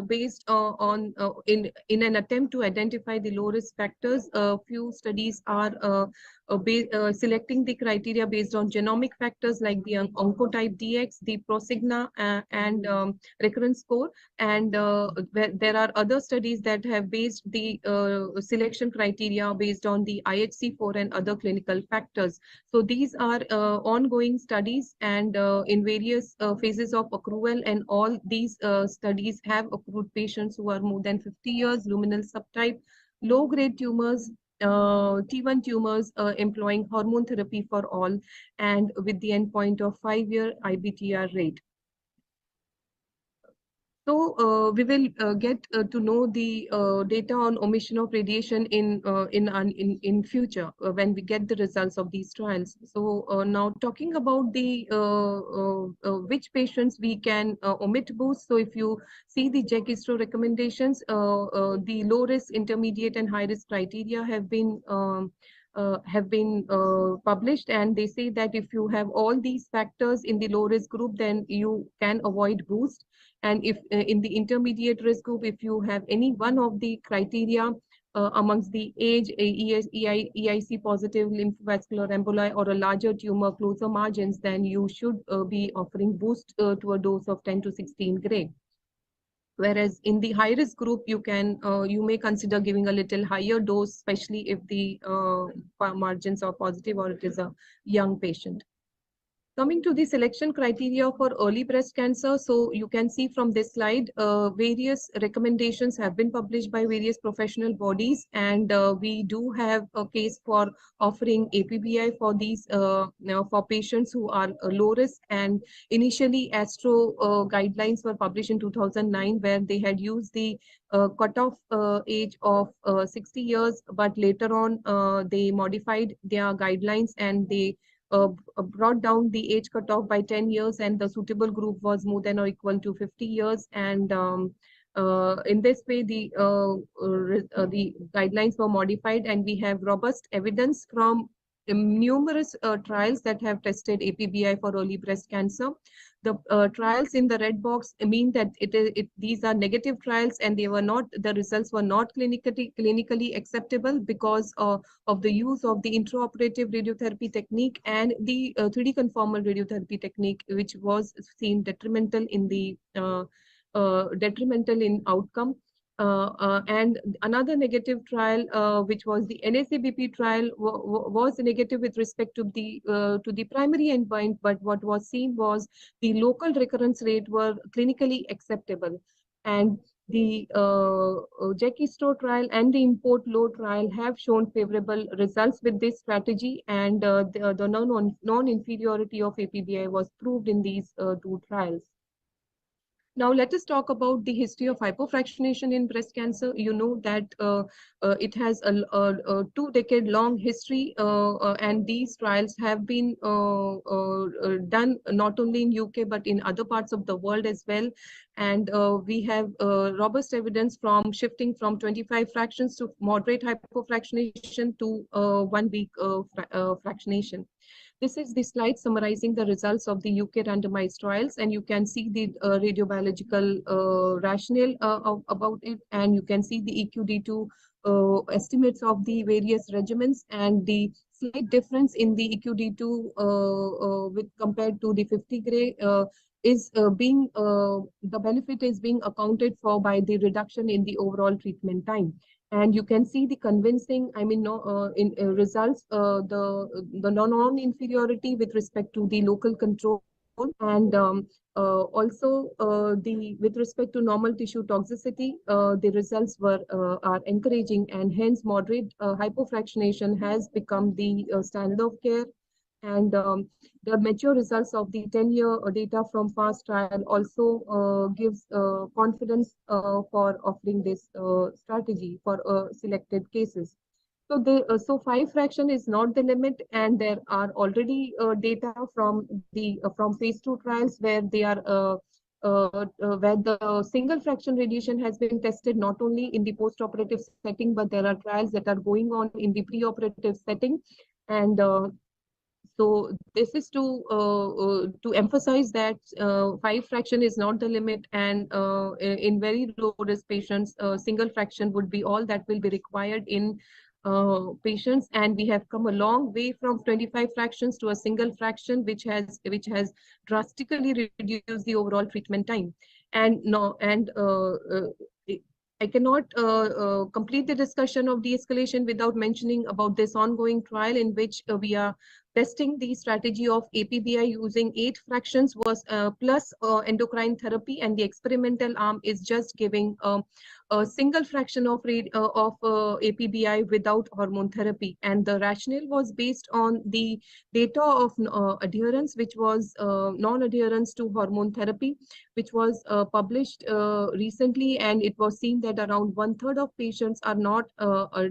based on in an attempt to identify the low risk factors. A few studies are selecting the criteria based on genomic factors like the oncotype DX, the prosigna, and recurrence score. And there are other studies that have based the selection criteria based on the IHC4 and other clinical factors. So these are ongoing studies, and in various phases of accrual, and all these studies have accrued patients who are more than 50 years, luminal subtype, low-grade tumors, T1 tumors, employing hormone therapy for all, and with the endpoint of 5-year IBTR rate. So we will get to know the data on omission of radiation in future when we get the results of these trials. So now talking about the which patients we can omit boost. So if you see the JEC-ISRO recommendations, the low risk, intermediate, and high risk criteria have been published, and they say that if you have all these factors in the low risk group, then you can avoid boost. And if in the intermediate risk group, if you have any one of the criteria amongst the age, EIC positive lymphovascular emboli, or a larger tumor, closer margins, then you should be offering boost to a dose of 10 to 16 gray. Whereas in the high risk group, you may consider giving a little higher dose, especially if the margins are positive or it is a young patient. Coming to the selection criteria for early breast cancer, so you can see from this slide, various recommendations have been published by various professional bodies, and we do have a case for offering APBI for these for patients who are low risk. And initially, ASTRO guidelines were published in 2009, where they had used the cutoff age of 60 years, but later on they modified their guidelines, and they brought down the age cutoff by 10 years, and the suitable group was more than or equal to 50 years. And in this way, the guidelines were modified, and we have robust evidence from numerous trials that have tested APBI for early breast cancer. The trials in the red box mean that these are negative trials, and the results were not clinically acceptable because of the use of the intraoperative radiotherapy technique and the 3D conformal radiotherapy technique, which was seen detrimental in outcome. And another negative trial, which was the NSABP trial, was negative with respect to the primary endpoint, but what was seen was the local recurrence rate were clinically acceptable. And the JEC-ISRO trial and the import low trial have shown favorable results with this strategy, and the non-inferiority of APBI was proved in these two trials. Now, let us talk about the history of hypofractionation in breast cancer. You know that it has a 2-decade-long history, and these trials have been done not only in UK, but in other parts of the world as well. And we have robust evidence from shifting from 25 fractions to moderate hypofractionation to 1 week fractionation. This is the slide summarizing the results of the UK randomized trials, and you can see the radiobiological rationale about it, and you can see the EQD2 estimates of the various regimens, and the slight difference in the EQD2 with compared to the 50 gray is the benefit is being accounted for by the reduction in the overall treatment time. And you can see the convincing, results, the non-inferiority with respect to the local control And also, with respect to normal tissue toxicity, the results are encouraging, and hence moderate hypofractionation has become the standard of care. And the mature results of the 10-year data from FAST trial also gives confidence for offering this strategy for selected cases. So 5 fraction is not the limit, and there are already data from phase 2 trials where they are where the single fraction radiation has been tested not only in the post-operative setting, but there are trials that are going on in the pre-operative setting. And so this is to emphasize that 5 fraction is not the limit, and in very low risk patients, single fraction would be all that will be required in patients. And we have come a long way from 25 fractions to a single fraction, which has drastically reduced the overall treatment time. And no, and I cannot complete the discussion of de-escalation without mentioning about this ongoing trial in which we are testing the strategy of APBI using 8 fractions was plus endocrine therapy, and the experimental arm is just giving a single fraction of APBI without hormone therapy. And the rationale was based on the data of adherence, which was non-adherence to hormone therapy, which was published recently, and it was seen that around 1/3 of patients are not,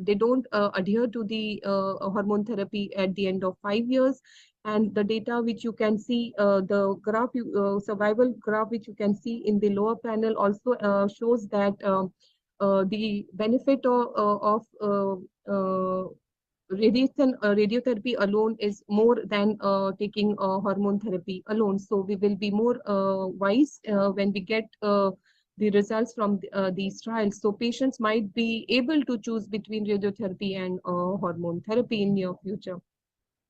they don't adhere to the hormone therapy at the end of 5 years. And the data which you can see, the graph, survival graph, which you can see in the lower panel also shows that the benefit of radiotherapy alone is more than taking hormone therapy alone. So we will be more wise when we get the results from these trials. So patients might be able to choose between radiotherapy and hormone therapy in near future.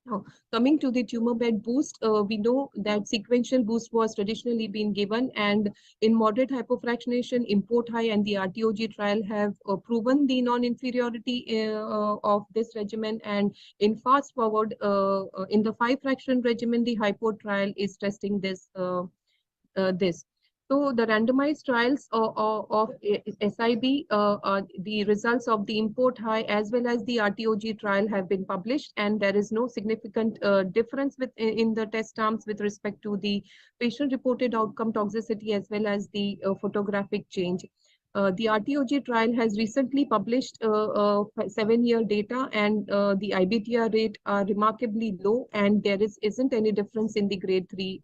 Now, coming to the tumor bed boost, we know that sequential boost was traditionally been given, and in moderate hypofractionation, import high and the RTOG trial have proven the non-inferiority of this regimen. And in fast forward, in the 5 fraction regimen, the hypo trial is testing this. So the randomized trials of SIB, the results of the import high as well as the RTOG trial have been published, and there is no significant difference in the test arms with respect to the patient-reported outcome toxicity as well as the photographic change. The RTOG trial has recently published 7-year data, and the IBTR rate are remarkably low, and there isn't any difference in the grade 3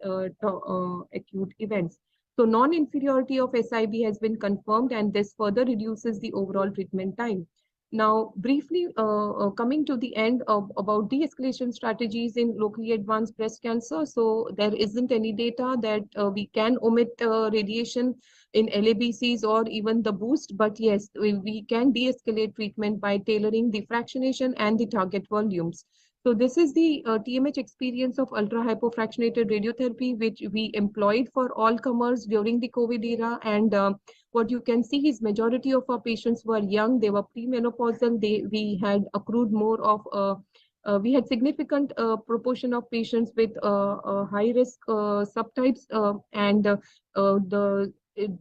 acute events. So non-inferiority of SIB has been confirmed, and this further reduces the overall treatment time. Now, briefly coming to the end of about de-escalation strategies in locally advanced breast cancer. So there isn't any data that we can omit radiation in LABCs or even the boost, but yes, we can de-escalate treatment by tailoring the fractionation and the target volumes. So this is the TMH experience of ultra hypofractionated radiotherapy, which we employed for all comers during the COVID era. And what you can see is majority of our patients were young, they were premenopausal, we had accrued more of, we had significant proportion of patients with high risk subtypes, and the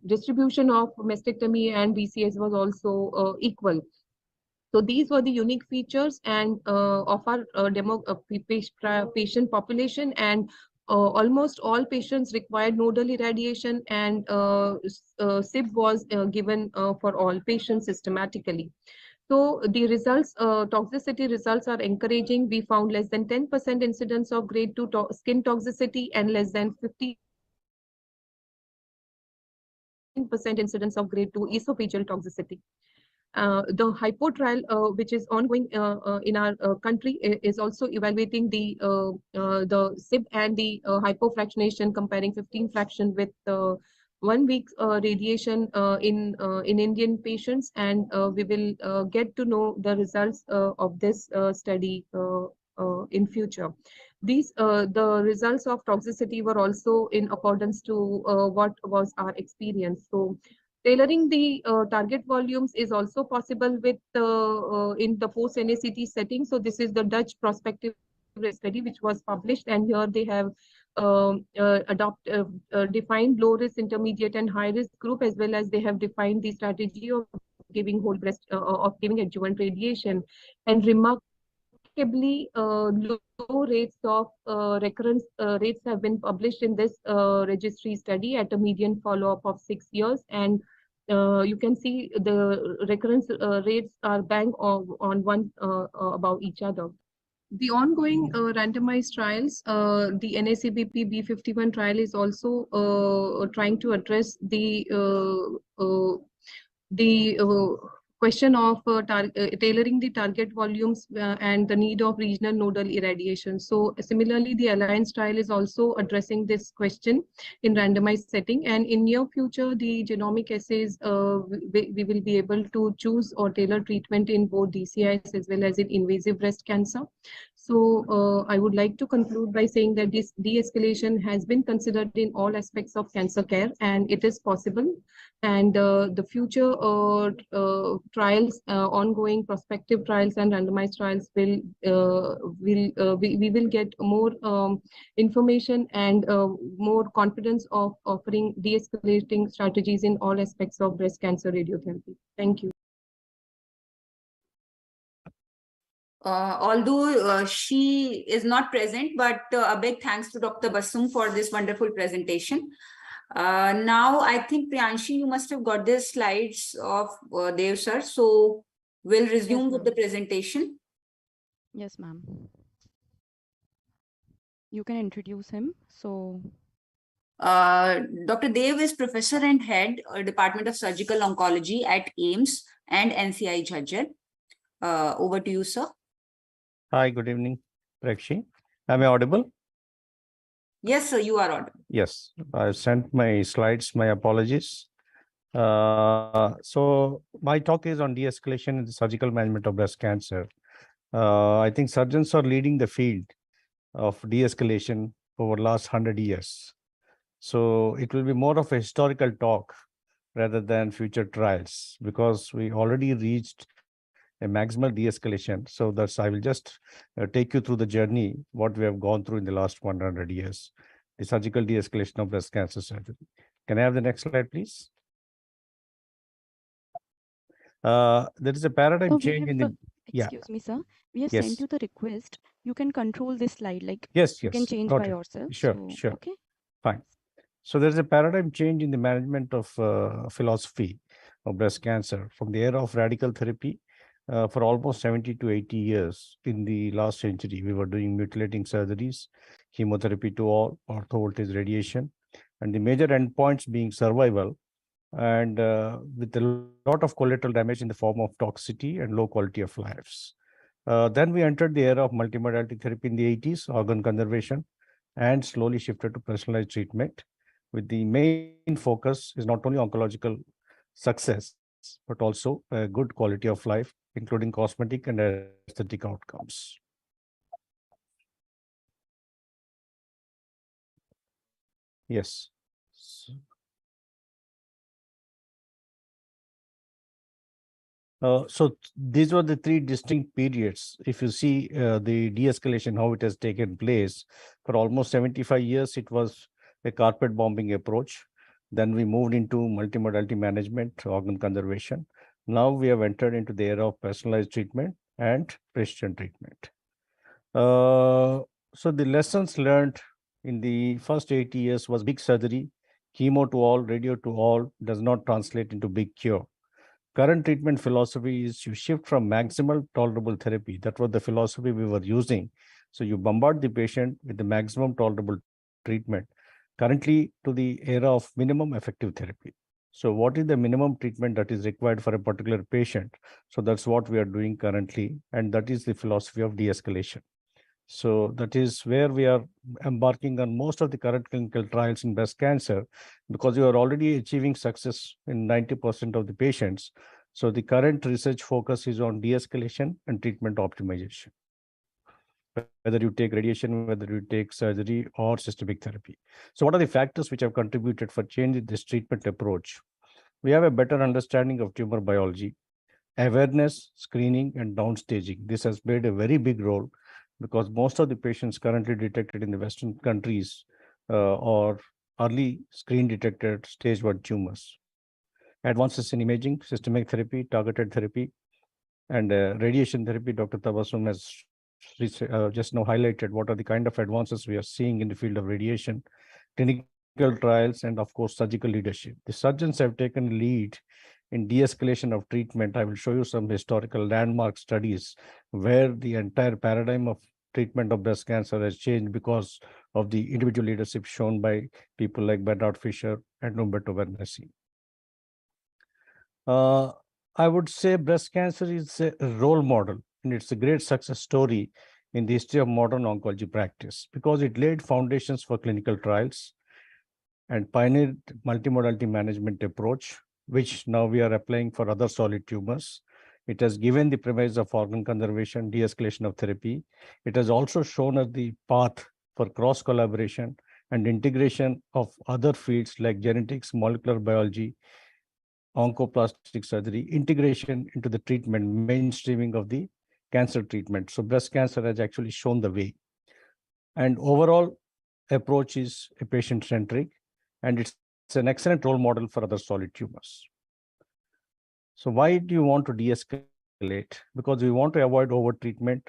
distribution of mastectomy and BCS was also equal. So these were the unique features and of our patient population, and almost all patients required nodal irradiation, and SIB was given for all patients systematically. So the results, toxicity results are encouraging. We found less than 10% incidence of grade 2 skin toxicity and less than 15% incidence of grade 2 esophageal toxicity. The hypo trial, which is ongoing in our country, is also evaluating the SIB and the hypofractionation, comparing 15 fraction with 1 week radiation in Indian patients, and we will get to know the results of this study in future. The results of toxicity were also in accordance to what was our experience. So tailoring the target volumes is also possible with in the post-NACT setting. So this is the Dutch prospective study which was published, and here they have defined low risk, intermediate, and high risk group, as well as they have defined the strategy of giving whole breast of giving adjuvant radiation. And remarkably, low rates of recurrence rates have been published in this registry study at a median follow-up of 6 years. And you can see the recurrence rates are bang on one above each other. The ongoing randomized trials, the NACBP B51 trial is also trying to address the question of tailoring the target volumes and the need of regional nodal irradiation. So similarly, the Alliance trial is also addressing this question in randomized setting. And in near future, the genomic assays, we will be able to choose or tailor treatment in both DCIS as well as in invasive breast cancer. So I would like to conclude by saying that this de-escalation has been considered in all aspects of cancer care, and it is possible. And the future trials, ongoing prospective trials and randomized trials we will get more information and more confidence of offering de-escalating strategies in all aspects of breast cancer radiotherapy. Thank you. Although she is not present, but a big thanks to Dr. Basum for this wonderful presentation. Now, I think, Priyanshi, you must have got the slides of Dev sir. So we'll resume with the presentation. Yes, ma'am. You can introduce him. So, Dr. Dev is professor and head Department of Surgical Oncology at AIMS and NCI Jhajjar. Over to you, sir. Hi, good evening, Prakshi. Am I audible? Yes, sir, you are audible. Yes, I sent my slides, my apologies. So my talk is on de-escalation in the surgical management of breast cancer. I think surgeons are leading the field of de-escalation over the last 100 years. So it will be more of a historical talk rather than future trials, because we already reached a maximal de-escalation. So that's, I will just take you through the journey, what we have gone through in the last 100 years, the surgical de-escalation of breast cancer surgery. Can I have the next slide, please? There is a paradigm so change in the, excuse me, sir. We have Yes. sent you the request. You can control this slide, like Yes, you can yes, change got by it. yourself. Sure, So, sure. okay. Fine. So there's a paradigm change in the management of philosophy of breast cancer from the era of radical therapy. For almost 70 to 80 years in the last century, we were doing mutilating surgeries, chemotherapy to all, ortho-voltage radiation, and the major endpoints being survival, and with a lot of collateral damage in the form of toxicity and low quality of lives. Then we entered the era of multimodality therapy in the 80s, organ conservation, and slowly shifted to personalized treatment, with the main focus is not only oncological success, but also a good quality of life, including cosmetic and aesthetic outcomes. Yes. So these were the three distinct periods. If you see the de-escalation, how it has taken place, for almost 75 years, it was a carpet bombing approach. Then we moved into multimodality management, organ conservation. Now we have entered into the era of personalized treatment and precision treatment. So the lessons learned in the first 80 years was big surgery, chemo to all, radio to all does not translate into big cure. Current treatment philosophy is you shift from maximal tolerable therapy. That was the philosophy we were using. So you bombard the patient with the maximum tolerable treatment, currently to the era of minimum effective therapy. So what is the minimum treatment that is required for a particular patient? So that's what we are doing currently. And that is the philosophy of de-escalation. So that is where we are embarking on most of the current clinical trials in breast cancer, because you are already achieving success in 90% of the patients. So the current research focus is on de-escalation and treatment optimization, whether you take radiation, whether you take surgery or systemic therapy. So what are the factors which have contributed for changing this treatment approach? We have a better understanding of tumor biology, awareness, screening, and downstaging. This has played a very big role, because most of the patients currently detected in the Western countries or early screen detected stage 1 tumors. Advances in imaging, systemic therapy, targeted therapy, and radiation therapy. Dr. Tabassum has just now highlighted what are the kind of advances we are seeing in the field of radiation, clinical trials, and of course, surgical leadership. The surgeons have taken lead in de-escalation of treatment. I will show you some historical landmark studies where the entire paradigm of treatment of breast cancer has changed because of the individual leadership shown by people like Bernard Fisher and Umberto Vernesi. I would say breast cancer is a role model, and it's a great success story in the history of modern oncology practice because it laid foundations for clinical trials and pioneered multimodality management approach, which now we are applying for other solid tumors. It has given the premise of organ conservation, de-escalation of therapy. It has also shown us the path for cross collaboration and integration of other fields like genetics, molecular biology, oncoplastic surgery, integration into the treatment, mainstreaming of the cancer treatment. So breast cancer has actually shown the way. And overall approach is a patient-centric, and it's an excellent role model for other solid tumors. So why do you want to de-escalate? Because we want to avoid over-treatment,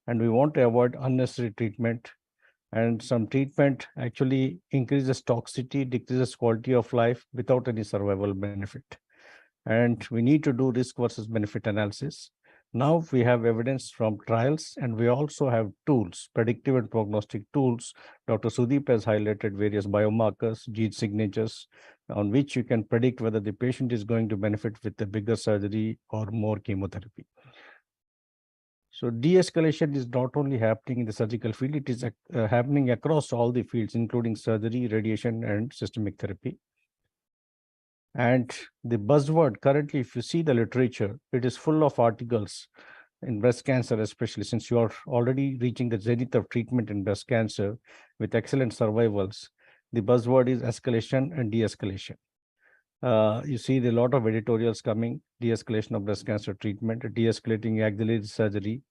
and we want to avoid unnecessary treatment. And some treatment actually increases toxicity, decreases quality of life without any survival benefit. And we need to do risk versus benefit analysis. Now we have evidence from trials, and we also have tools, predictive and prognostic tools. Dr. Sudeep has highlighted various biomarkers, gene signatures, on which you can predict whether the patient is going to benefit with a bigger surgery or more chemotherapy. So de-escalation is not only happening in the surgical field, it is happening across all the fields, including surgery, radiation, and systemic therapy. And the buzzword currently, if you see the literature, it is full of articles in breast cancer, especially since you are already reaching the zenith of treatment in breast cancer with excellent survivals. The buzzword is escalation and de-escalation. You see a lot of editorials coming, de-escalation of breast cancer treatment, de-escalating axillary surgery,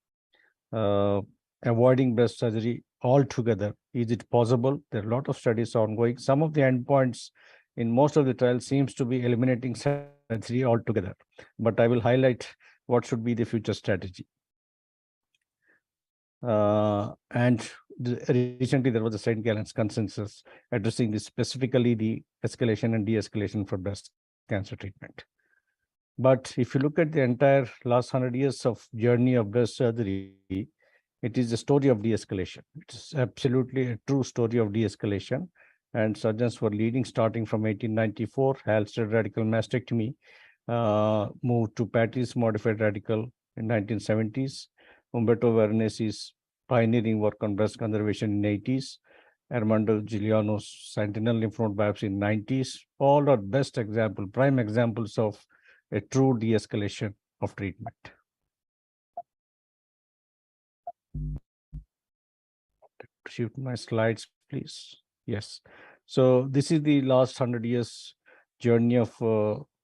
avoiding breast surgery altogether. Is it possible? There are a lot of studies ongoing. Some of the endpoints in most of the trials seems to be eliminating surgery altogether. But I will highlight what should be the future strategy. And recently there was a St. Gallen's consensus addressing this, specifically the escalation and de-escalation for breast cancer treatment. But if you look at the entire last 100 years of journey of breast surgery, it is a story of de-escalation. It's absolutely a true story of de-escalation. And surgeons were leading starting from 1894, Halsted radical mastectomy, moved to Patty's modified radical in 1970s, Umberto Veronesi's pioneering work on breast conservation in 80s, Armando Giuliano's sentinel lymph node biopsy in 90s, all are best example, prime examples of a true de-escalation of treatment. Shoot my slides, please. Yes. So this is the last 100 years journey of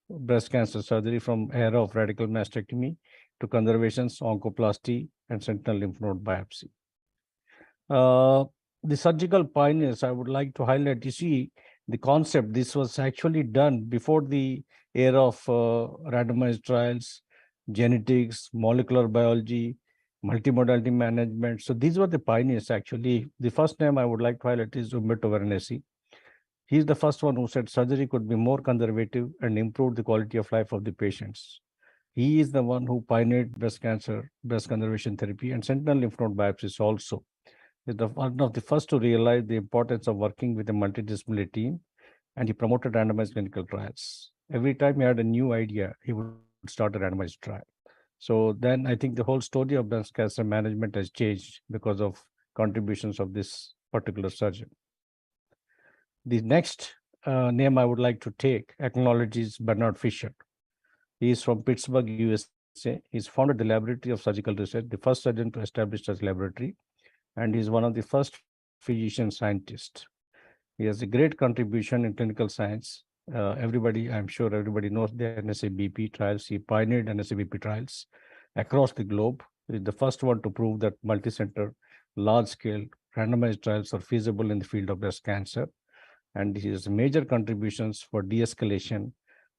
breast cancer surgery from era of radical mastectomy to conservations, oncoplasty, and sentinel lymph node biopsy. The surgical pioneers, I would like to highlight, you see, the concept, this was actually done before the era of randomized trials, genetics, molecular biology, multimodality management. So these were the pioneers, actually. The first name I would like to highlight is Umberto Veronesi. He's the first one who said surgery could be more conservative and improve the quality of life of the patients. He is the one who pioneered breast cancer, breast conservation therapy, and sentinel lymph node biopsies also. He's one of the first to realize the importance of working with a multidisciplinary team, and he promoted randomized clinical trials. Every time he had a new idea, he would start a randomized trial. So then I think the whole story of breast cancer management has changed because of contributions of this particular surgeon. The next name I would like to take, acknowledge, is Bernard Fisher. He is from Pittsburgh, USA. He's founded the Laboratory of Surgical Research, the first surgeon to establish such laboratory, and he's one of the first physician scientists. He has a great contribution in clinical science. Everybody, I'm sure everybody knows the NSABP trials. He pioneered NSABP trials across the globe. He is the first one to prove that multi-center, large-scale randomized trials are feasible in the field of breast cancer. And this is major contributions for de-escalation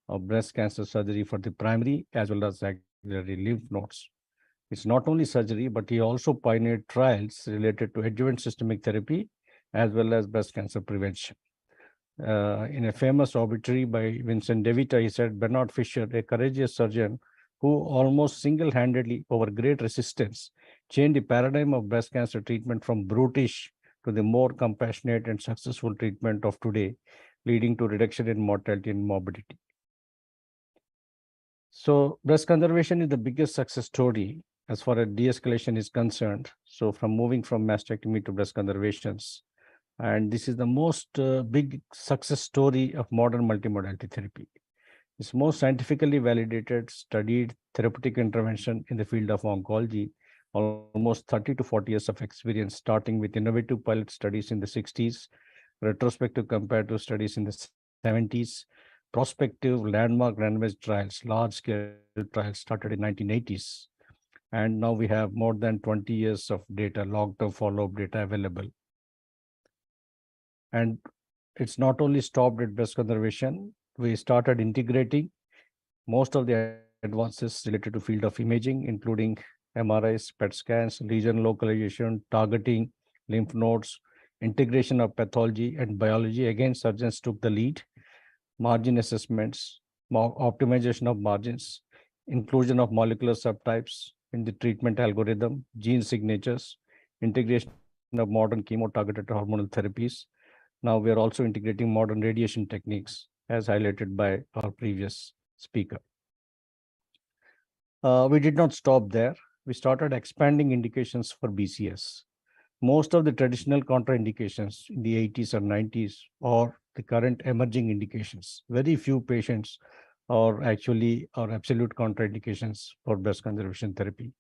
of breast cancer surgery for the primary as well as axillary lymph nodes. It's not only surgery, but he also pioneered trials related to adjuvant systemic therapy as well as breast cancer prevention. In a famous obituary by Vincent DeVita, he said, Bernard Fisher, a courageous surgeon who almost single-handedly, over great resistance, changed the paradigm of breast cancer treatment from brutish to the more compassionate and successful treatment of today, leading to reduction in mortality and morbidity. So breast conservation is the biggest success story as far as de-escalation is concerned. So from moving from mastectomy to breast conservations, and this is the most big success story of modern multimodality therapy. It's most scientifically validated, studied therapeutic intervention in the field of oncology, almost 30 to 40 years of experience, starting with innovative pilot studies in the 60s, retrospective comparative studies in the 70s, prospective landmark randomized trials, large-scale trials started in 1980s. And now we have more than 20 years of data, long-term follow-up data available. And it's not only stopped at breast conservation, we started integrating most of the advances related to field of imaging, including MRIs, PET scans, lesion localization, targeting, lymph nodes, integration of pathology and biology. Again, surgeons took the lead, margin assessments, optimization of margins, inclusion of molecular subtypes in the treatment algorithm, gene signatures, integration of modern chemo-targeted hormonal therapies. Now we are also integrating modern radiation techniques, as highlighted by our previous speaker. We did not stop there. We started expanding indications for BCS. Most of the traditional contraindications in the 80s or 90s or the current emerging indications, very few patients are actually absolute contraindications for breast conservation therapy.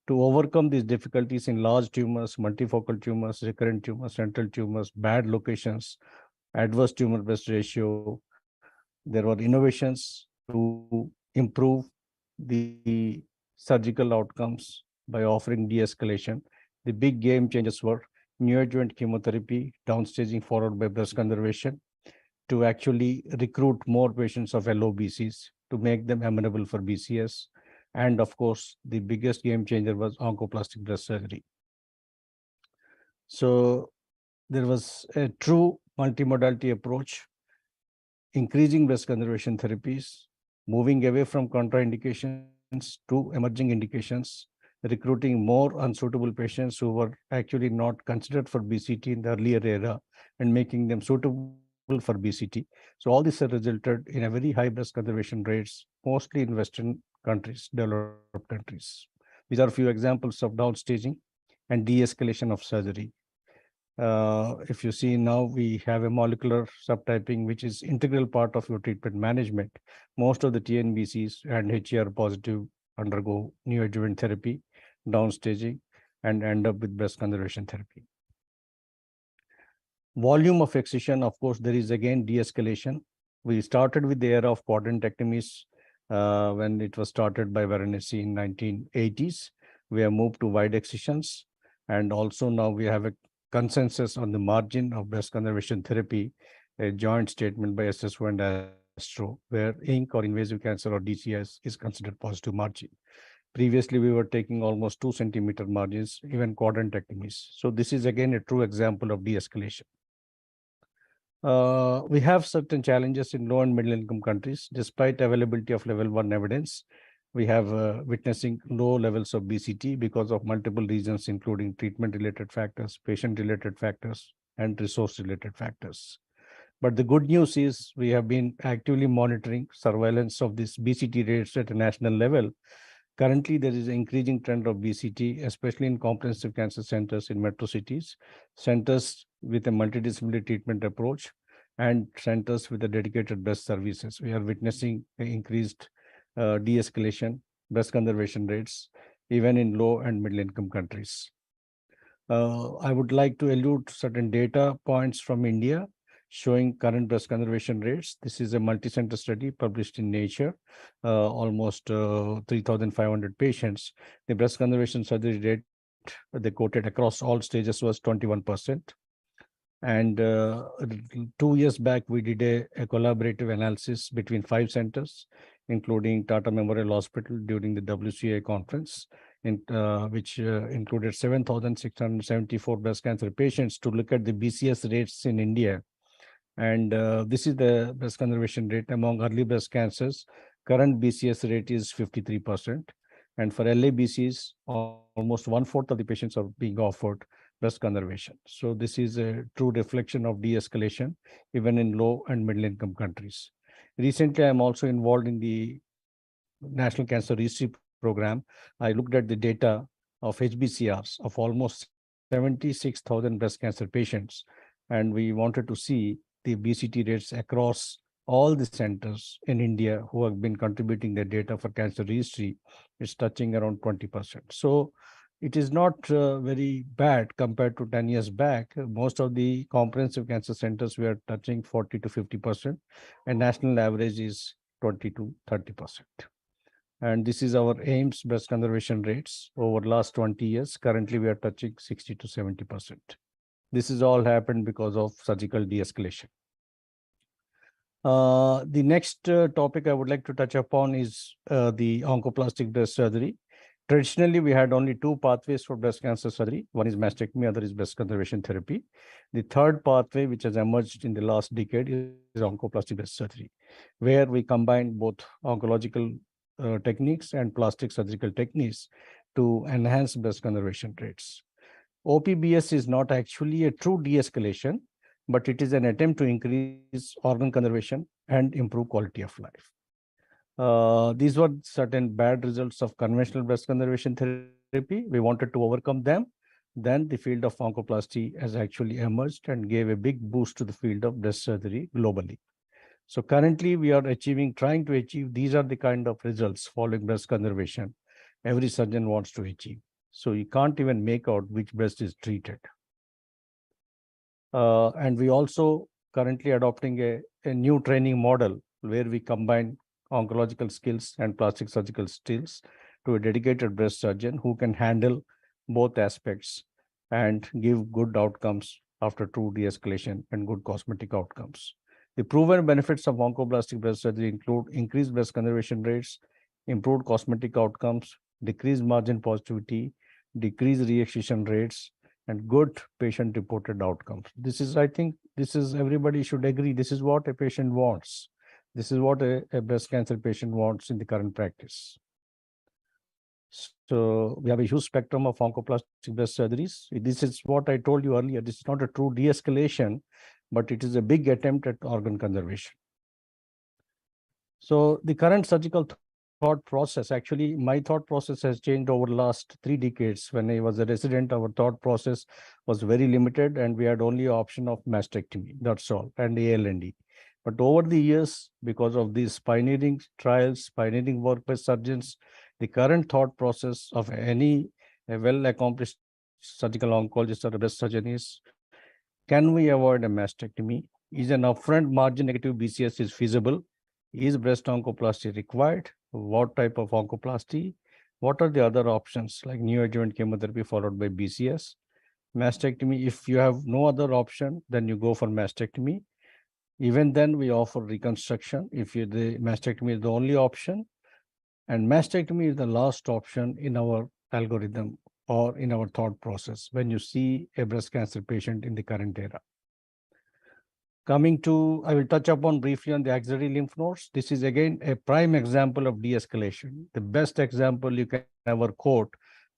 To overcome these difficulties in large tumors, multifocal tumors, recurrent tumors, central tumors, bad locations, adverse tumor breast ratio, there were innovations to improve the surgical outcomes by offering de-escalation. The big game changers were neoadjuvant chemotherapy, downstaging followed by breast conservation, to actually recruit more patients of LOBCs to make them amenable for BCS. And of course, the biggest game changer was oncoplastic breast surgery. So there was a true multimodality approach, increasing breast conservation therapies, moving away from contraindications to emerging indications, recruiting more unsuitable patients who were actually not considered for BCT in the earlier era and making them suitable for BCT. So all this has resulted in a very high breast conservation rates, mostly in Western countries, developed countries. These are a few examples of downstaging and de-escalation of surgery. If you see now, we have a molecular subtyping, which is integral part of your treatment management. Most of the TNBCs and HER positive undergo neoadjuvant therapy, downstaging, and end up with breast conservation therapy. Volume of excision, of course, there is again de-escalation. We started with the era of quadrantectomies when it was started by Varanasi in 1980s. We have moved to wide excisions, and also now we have a consensus on the margin of breast conservation therapy, a joint statement by SSO and ASTRO, where INC or invasive cancer or DCS is considered positive margin. Previously, we were taking almost 2 centimeter margins, even quadrantectomies. So this is again a true example of de-escalation. We have certain challenges in low and middle income countries. Despite availability of level 1 evidence, we have witnessing low levels of BCT because of multiple reasons, including treatment-related factors, patient-related factors, and resource-related factors. But the good news is we have been actively monitoring surveillance of these BCT rates at a national level. Currently, there is an increasing trend of BCT, especially in comprehensive cancer centers in metro cities, centers with a multidisciplinary treatment approach, and centers with a dedicated breast services. We are witnessing an increased de-escalation, breast conservation rates, even in low and middle income countries. I would like to allude certain data points from India showing current breast conservation rates. This is a multi-center study published in Nature, almost 3,500 patients. The breast conservation surgery rate they quoted across all stages was 21%. And 2 years back, we did a collaborative analysis between 5 centers, including Tata Memorial Hospital during the WCA conference, which included 7,674 breast cancer patients to look at the BCS rates in India. And this is the breast conservation rate among early breast cancers. Current BCS rate is 53%. And for LABCs, almost 1/4 of the patients are being offered breast conservation. So this is a true reflection of de-escalation, even in low and middle income countries. Recently, I'm also involved in the National Cancer Research Program. I looked at the data of HBCRs of almost 76,000 breast cancer patients, and we wanted to see the BCT rates across all the centers in India who have been contributing their data for cancer registry. It's touching around 20%. So it is not very bad compared to 10 years back. Most of the comprehensive cancer centers we are touching 40 to 50%, and national average is 20 to 30%. And this is our AIMS breast conservation rates over last 20 years. Currently, we are touching 60 to 70%. This has all happened because of surgical de-escalation. The next topic I would like to touch upon is the oncoplastic breast surgery. Traditionally, we had only two pathways for breast cancer surgery. One is mastectomy, other is breast conservation therapy. The third pathway, which has emerged in the last decade, is oncoplastic breast surgery, where we combine both oncological techniques and plastic surgical techniques to enhance breast conservation rates. OPBS is not actually a true de-escalation, but it is an attempt to increase organ conservation and improve quality of life. These were certain bad results of conventional breast conservation therapy. We wanted to overcome them. Then the field of oncoplasty has actually emerged and gave a big boost to the field of breast surgery globally. So currently we are trying to achieve, these are the kind of results following breast conservation every surgeon wants to achieve. So you can't even make out which breast is treated. And we also currently adopting a new training model where we combine oncological skills and plastic surgical skills to a dedicated breast surgeon who can handle both aspects and give good outcomes after true de-escalation and good cosmetic outcomes. The proven benefits of oncoplastic breast surgery include increased breast conservation rates, improved cosmetic outcomes, decreased margin positivity, decreased re-excision rates, and good patient-reported outcomes. This is, I think, everybody should agree. This is what a patient wants. This is what a breast cancer patient wants in the current practice. So we have a huge spectrum of oncoplastic breast surgeries. This is what I told you earlier. This is not a true de-escalation, but it is a big attempt at organ conservation. So the current surgical thought process, actually, my thought process has changed over the last 3 decades. When I was a resident, our thought process was very limited and we had only option of mastectomy, that's all, and ALND. But over the years, because of these pioneering trials, pioneering work by surgeons, the current thought process of any well-accomplished surgical oncologist or a breast surgeon is, can we avoid a mastectomy? Is an upfront margin negative BCS is feasible? Is breast oncoplasty required? What type of oncoplasty? What are the other options like neoadjuvant chemotherapy followed by BCS? Mastectomy, if you have no other option, then you go for mastectomy. Even then, we offer reconstruction if the mastectomy is the only option. And mastectomy is the last option in our algorithm or in our thought process when you see a breast cancer patient in the current era. Coming to, I will touch upon briefly on the axillary lymph nodes. This is again a prime example of de-escalation, the best example you can ever quote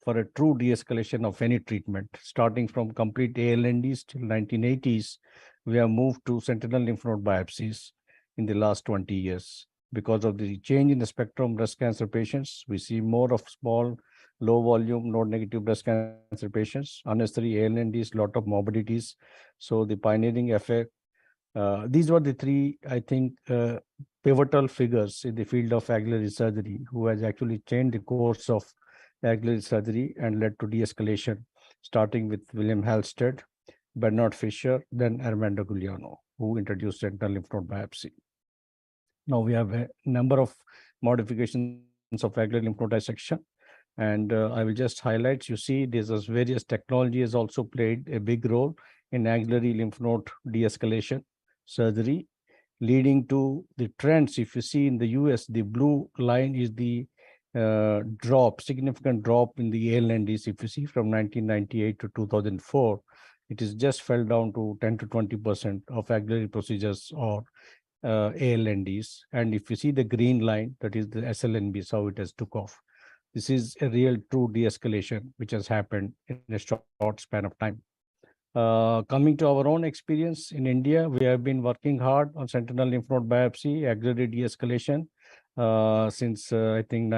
for a true de-escalation of any treatment. Starting from complete ALNDs till 1980s, we have moved to sentinel lymph node biopsies in the last 20 years. Because of the change in the spectrum breast cancer patients, we see more of small, low volume, node negative breast cancer patients, unnecessary ALNDs, lot of morbidities. So the pioneering effect, these were the 3, I think, pivotal figures in the field of axillary surgery who has actually changed the course of axillary surgery and led to de-escalation, starting with William Halsted, Bernard Fisher, then Armando Guglielmo, who introduced sentinel lymph node biopsy. Now we have a number of modifications of axillary lymph node dissection. And I will just highlight, you see, there's various technologies also played a big role in axillary lymph node de-escalation surgery, leading to the trends. If you see in the US, the blue line is the significant drop in the ALNDs. If you see from 1998 to 2004, it is just fell down to 10 to 20% of axillary procedures or ALNDs. And if you see the green line, that is the SLNBs, how it has took off. This is a real true de-escalation which has happened in a short span of time. Coming to our own experience in India, we have been working hard on sentinel lymph node biopsy, axillary de-escalation since I think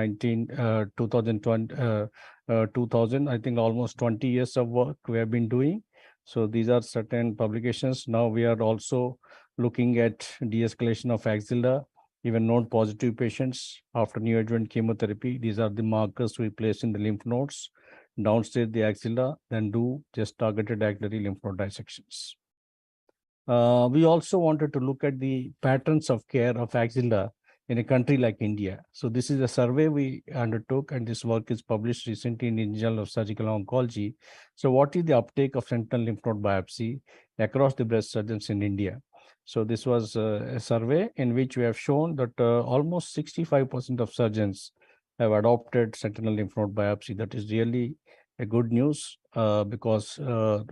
2000, I think almost 20 years of work we have been doing. So these are certain publications. Now we are also looking at de-escalation of axilla, even node positive patients after neoadjuvant chemotherapy. These are the markers we place in the lymph nodes, downstate the axilla, then do just targeted axillary lymph node dissections. We also wanted to look at the patterns of care of axilla in a country like India. So this is a survey we undertook, and this work is published recently in the Journal of Surgical Oncology. So what is the uptake of sentinel lymph node biopsy across the breast surgeons in India? So this was a survey in which we have shown that almost 65% of surgeons have adopted sentinel lymph node biopsy. That is really a good news because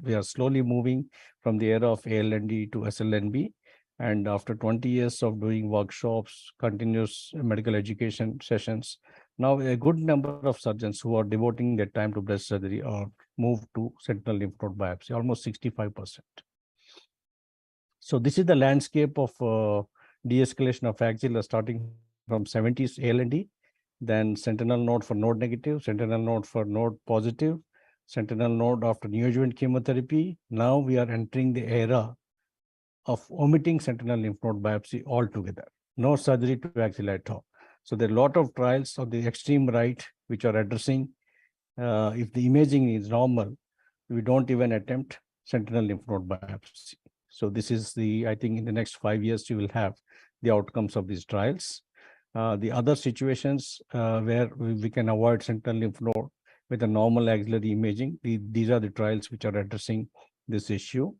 we are slowly moving from the era of ALND to SLNB. And after 20 years of doing workshops, continuous medical education sessions, now a good number of surgeons who are devoting their time to breast surgery are moved to sentinel lymph node biopsy, almost 65%. So this is the landscape of de-escalation of axilla starting from 70s ALND, then sentinel node for node negative, sentinel node for node positive, sentinel node after neoadjuvant chemotherapy. Now we are entering the era of omitting sentinel lymph node biopsy altogether. No surgery to axilla at all. So there are a lot of trials on the extreme right which are addressing if the imaging is normal, we don't even attempt sentinel lymph node biopsy. So this is the, I think in the next 5 years, you will have the outcomes of these trials. The other situations where we can avoid sentinel lymph node with a normal axillary imaging, these are the trials which are addressing this issue.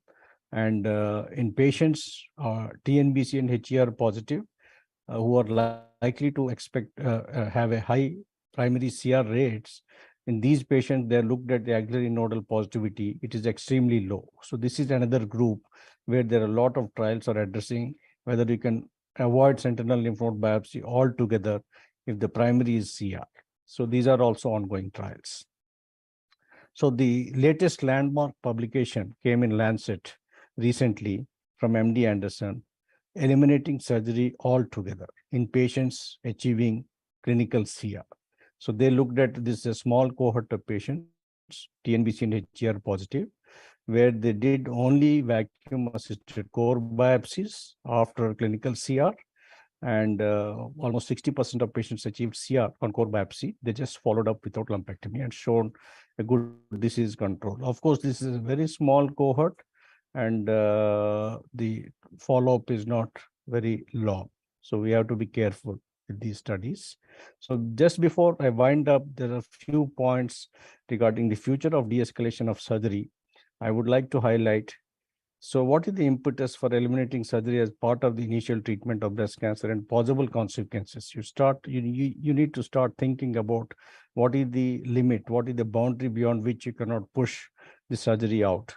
And in patients TNBC and HER positive who are likely to have a high primary CR rates, in these patients, they looked at the axillary nodal positivity. It is extremely low. So this is another group where there are a lot of trials are addressing whether you can avoid sentinel lymph node biopsy altogether if the primary is CR. So these are also ongoing trials. So the latest landmark publication came in Lancet recently from MD Anderson, eliminating surgery altogether in patients achieving clinical CR. So they looked at this a small cohort of patients, TNBC and HER positive, where they did only vacuum-assisted core biopsies after clinical CR, and almost 60% of patients achieved CR on core biopsy. They just followed up without lumpectomy and shown a good disease control. Of course, this is a very small cohort, and the follow-up is not very long. So we have to be careful with these studies. So just before I wind up, there are a few points regarding the future of de-escalation of surgery I would like to highlight. So what is the impetus for eliminating surgery as part of the initial treatment of breast cancer and possible consequences? You need to start thinking about what is the limit, what is the boundary beyond which you cannot push the surgery out.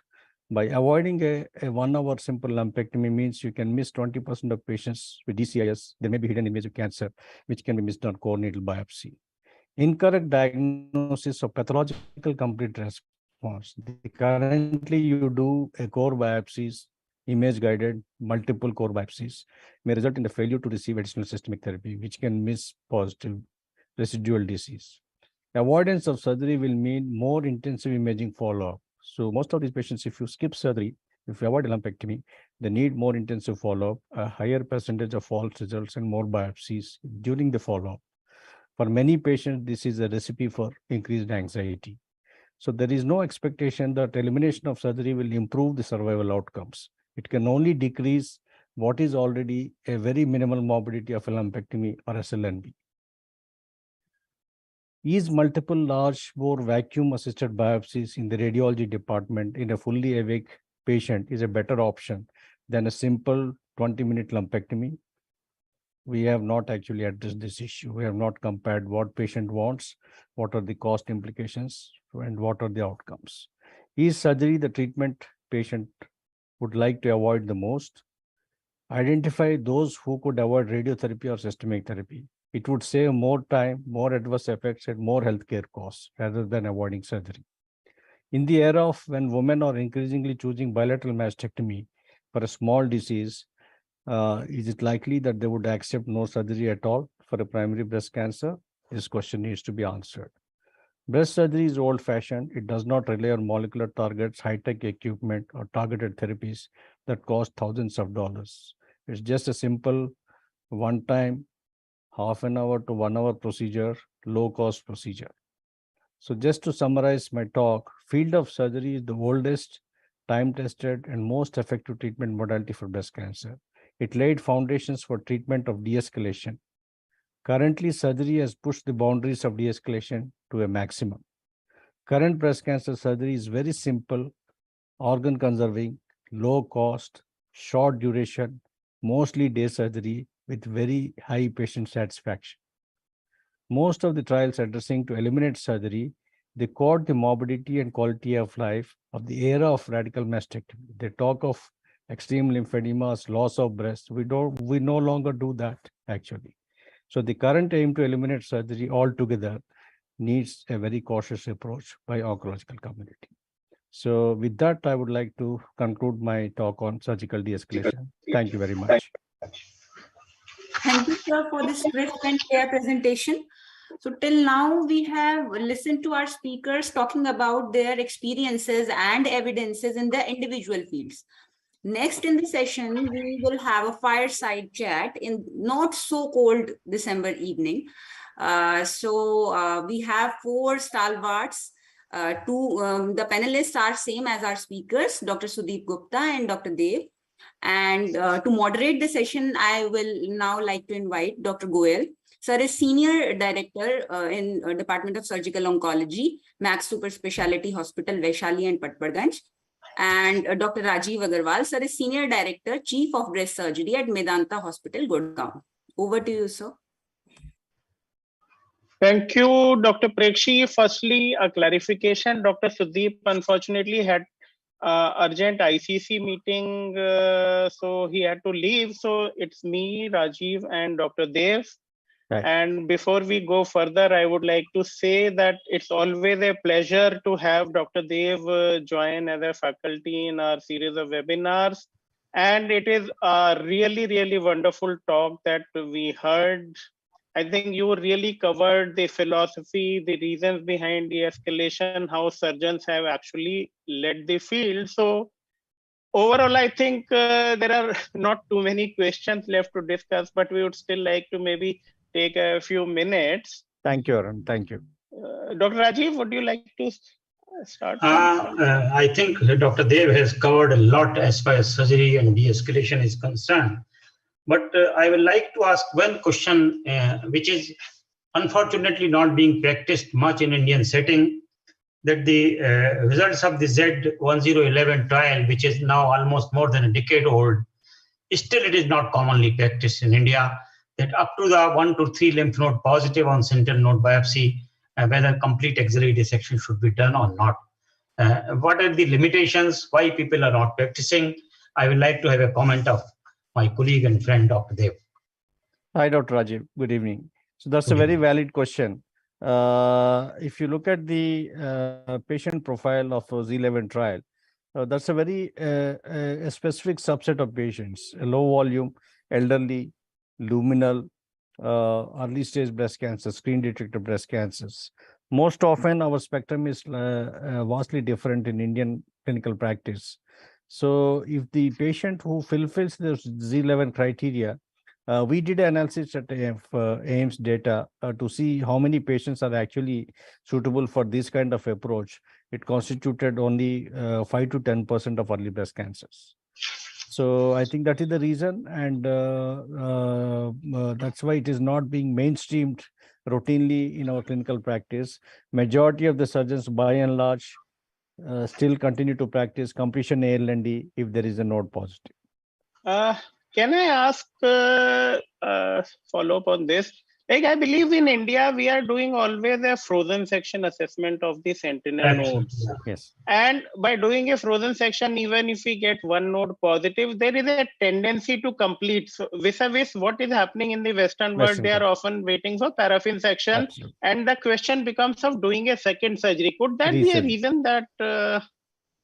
By avoiding a 1 hour simple lumpectomy means you can miss 20% of patients with DCIS. There may be hidden invasive cancer, which can be missed on core needle biopsy. Incorrect diagnosis of pathological complete response. Currently, you do a core biopsies, image-guided multiple core biopsies may result in the failure to receive additional systemic therapy, which can miss positive residual disease. Avoidance of surgery will mean more intensive imaging follow-up. So most of these patients, if you skip surgery, if you avoid lumpectomy, they need more intensive follow-up, a higher percentage of false results and more biopsies during the follow-up. For many patients, this is a recipe for increased anxiety. So there is no expectation that elimination of surgery will improve the survival outcomes. It can only decrease what is already a very minimal morbidity of a lumpectomy or SLNB. Is multiple large bore vacuum assisted biopsies in the radiology department in a fully awake patient is a better option than a simple 20-minute lumpectomy? We have not actually addressed this issue. We have not compared what patient wants, what are the cost implications, and what are the outcomes. Is surgery the treatment patient would like to avoid the most? Identify those who could avoid radiotherapy or systemic therapy. It would save more time, more adverse effects, and more healthcare costs rather than avoiding surgery. In the era of when women are increasingly choosing bilateral mastectomy for a small disease, is it likely that they would accept no surgery at all for a primary breast cancer? This question needs to be answered. Breast surgery is old-fashioned. It does not rely on molecular targets, high-tech equipment, or targeted therapies that cost thousands of dollars. It's just a simple one-time, half an hour to 1 hour procedure, low-cost procedure. So just to summarize my talk, field of surgery is the oldest, time-tested, and most effective treatment modality for breast cancer. It laid foundations for treatment of de-escalation. Currently, surgery has pushed the boundaries of de-escalation to a maximum. Current breast cancer surgery is very simple, organ conserving, low cost, short duration, mostly day surgery with very high patient satisfaction. Most of the trials addressing to eliminate surgery, they quote the morbidity and quality of life of the era of radical mastectomy. They talk of extreme lymphedemas, loss of breast. We no longer do that actually. So the current aim to eliminate surgery altogether needs a very cautious approach by oncological community. So with that, I would like to conclude my talk on surgical de-escalation. Thank you very much. Thank you, sir, for this crisp and clear presentation. So till now, we have listened to our speakers talking about their experiences and evidences in their individual fields. Next in the session, we will have a fireside chat in not so cold December evening. We have 4 stalwarts. The panelists are same as our speakers, Dr. Sudeep Gupta and Dr. Dev. And to moderate the session, I will now like to invite Dr. Goel. Sir is Senior Director in Department of Surgical Oncology, Max Super Speciality Hospital, Vaishali and Patparganj. And Dr. Rajiv Agarwal, sir is Senior Director, Chief of Breast Surgery at Medanta Hospital, Gurgaon. Over to you, sir. Thank you, Dr. Prekshi. Firstly, a clarification. Dr. Sudeep unfortunately had urgent ICC meeting, so he had to leave. So it's me, Rajiv, and Dr. Dev. Right. And before we go further, I would like to say that it's always a pleasure to have Dr. Dev join as a faculty in our series of webinars. And it is a really, really wonderful talk that we heard. I think you really covered the philosophy, the reasons behind de-escalation, how surgeons have actually led the field. So overall, I think there are not too many questions left to discuss, but we would still like to maybe take a few minutes. Thank you, Arun. Thank you. Dr. Rajiv, would you like to start? I think Dr. Dev has covered a lot as far as surgery and de-escalation is concerned. But I would like to ask one question, which is unfortunately not being practiced much in Indian setting, that the results of the Z1011 trial, which is now almost more than a decade old, still it is not commonly practiced in India, that up to the 1 to 3 lymph node positive on sentinel node biopsy, whether complete axillary dissection should be done or not. What are the limitations, why people are not practicing? I would like to have a comment of my colleague and friend, Dr. Dev. Hi, Dr. Rajiv. Good evening. So that's a very valid question. If you look at the patient profile of a Z11 trial, that's a very a specific subset of patients, a low volume, elderly, luminal, early stage breast cancer, screen detected breast cancers. Most often our spectrum is vastly different in Indian clinical practice. So if the patient who fulfills the Z11 criteria, we did an analysis at AIMS data to see how many patients are actually suitable for this kind of approach. It constituted only 5 to 10% of early breast cancers. So I think that is the reason, and that's why it is not being mainstreamed routinely in our clinical practice. Majority of the surgeons, by and large, still continue to practice completion ALND if there is a node positive. Uh, can I ask follow up on this? Like, I believe in India, we are doing always a frozen section assessment of the sentinel Absolutely. nodes. Yes. And by doing a frozen section, even if we get one node positive, there is a tendency to complete. So vis-a-vis what is happening in the Western world, they are often waiting for paraffin section. Absolutely. And the question becomes of doing a second surgery. Could that be a Resurgery. reason that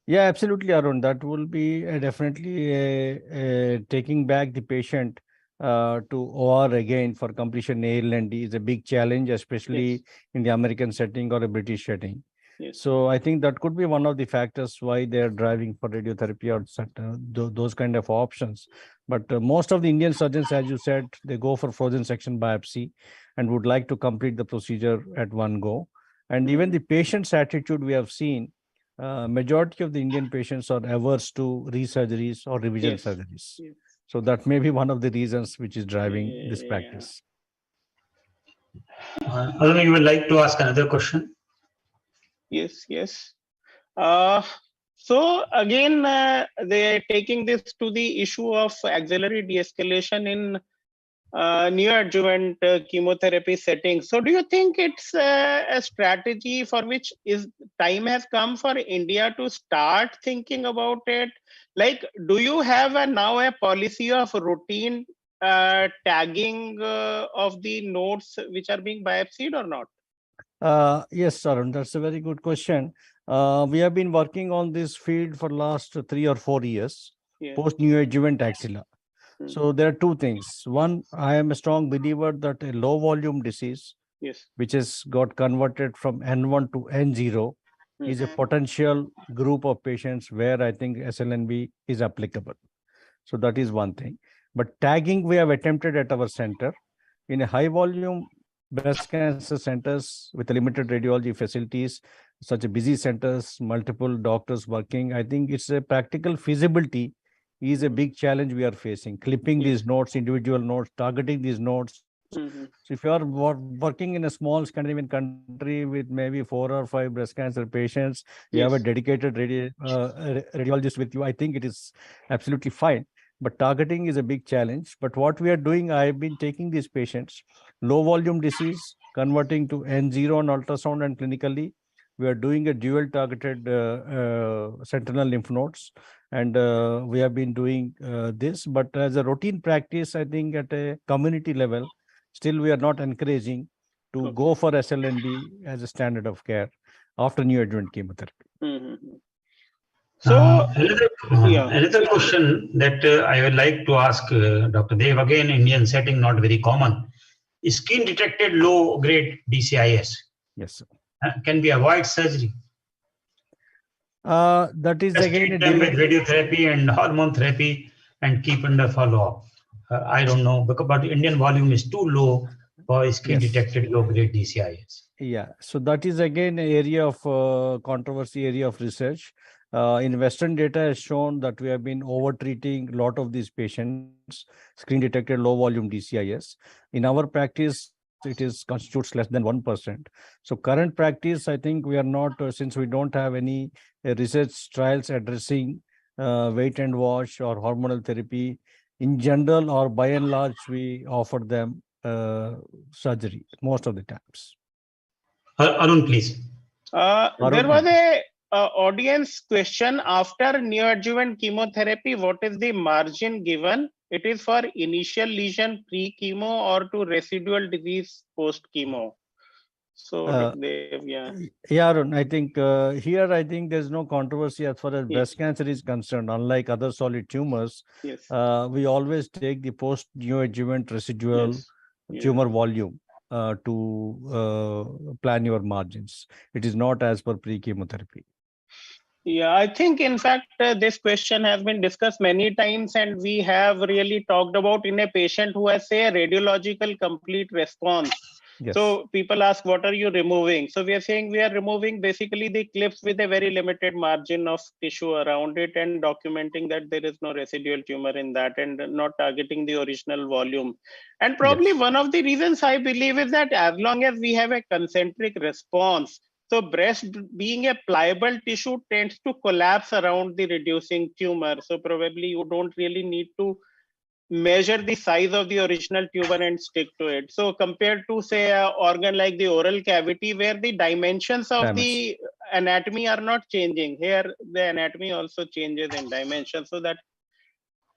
Yeah, absolutely, Arun. That will be definitely taking back the patient to OR again for completion ALND is a big challenge, especially yes, in the American setting or a British setting. yes. So I think that could be one of the factors why they are driving for radiotherapy or those kind of options. But most of the Indian surgeons, as you said, they go for frozen section biopsy and would like to complete the procedure at one go. And even the patient's attitude we have seen, majority of the Indian patients are averse to resurgeries or revision Yes. surgeries. Yes. So that may be one of the reasons which is driving this Yeah. practice. Arun, you would like to ask another question? Yes, yes. So again, they are taking this to the issue of axillary de-escalation in neoadjuvant chemotherapy settings. So do you think it's a strategy for which is time has come for India to start thinking about it? Like, do you have now a policy of routine tagging of the nodes which are being biopsied or not? Yes, Arun, that's a very good question. We have been working on this field for last 3 or 4 years, Yeah. post neoadjuvant axilla. So there are two things. One, I am a strong believer that a low volume disease, Yes. which has got converted from N1 to N0, is a potential group of patients where I think SLNB is applicable. So that is one thing. But tagging we have attempted at our center in a high volume breast cancer centers with limited radiology facilities, such a busy centers, multiple doctors working. I think it's a practical feasibility is a big challenge we are facing. Clipping these nodes, individual nodes, targeting these nodes. So if you are working in a small Scandinavian country with maybe 4 or 5 breast cancer patients, you have a Yes. dedicated radiologist with you, I think it is absolutely fine. But targeting is a big challenge. But what we are doing, I've been taking these patients, low volume disease, converting to N0 on ultrasound and clinically. We are doing a dual targeted sentinel lymph nodes. And we have been doing this. But as a routine practice, I think at a community level, still we are not encouraging to go for SLNB as a standard of care after neoadjuvant chemotherapy. So, another question that I would like to ask Dr. Dev, again, Indian setting, not very common. Skin detected low grade DCIS. Yes, sir. Can we avoid surgery? That is Just again treat them with radiotherapy and hormone therapy and keep under follow-up. I don't know, but Indian volume is too low for skin detected low grade DCIS. Yeah, so that is again an area of controversy, area of research. In Western data has shown that we have been over-treating a lot of these patients, screen detected low volume DCIS. In our practice, it is constitutes less than 1%. So current practice, I think we are not, since we don't have any research trials addressing wait and watch or hormonal therapy, in general or by and large, we offer them surgery most of the times. Arun, please. There was a audience question after neoadjuvant chemotherapy. What is the margin given? It is for initial lesion pre-chemo or to residual disease post-chemo. So, yeah, Arun, I think here I think there's no controversy as far as breast cancer is concerned. Unlike other solid tumors, we always take the post neoadjuvant residual tumor volume to plan your margins. It is not as per pre-chemotherapy. Yeah, I think in fact this question has been discussed many times, and we have really talked about in a patient who has say a radiological complete response. Yes. So people ask, what are you removing? So we are saying we are removing basically the clips with a very limited margin of tissue around it and documenting that there is no residual tumor in that and not targeting the original volume. And probably Yes. one of the reasons I believe is that as long as we have a concentric response, so breast being a pliable tissue tends to collapse around the reducing tumor. So probably you don't really need to measure the size of the original tumor and stick to it. So compared to say an organ like the oral cavity where the dimensions of the anatomy are not changing, here the anatomy also changes in dimension. So that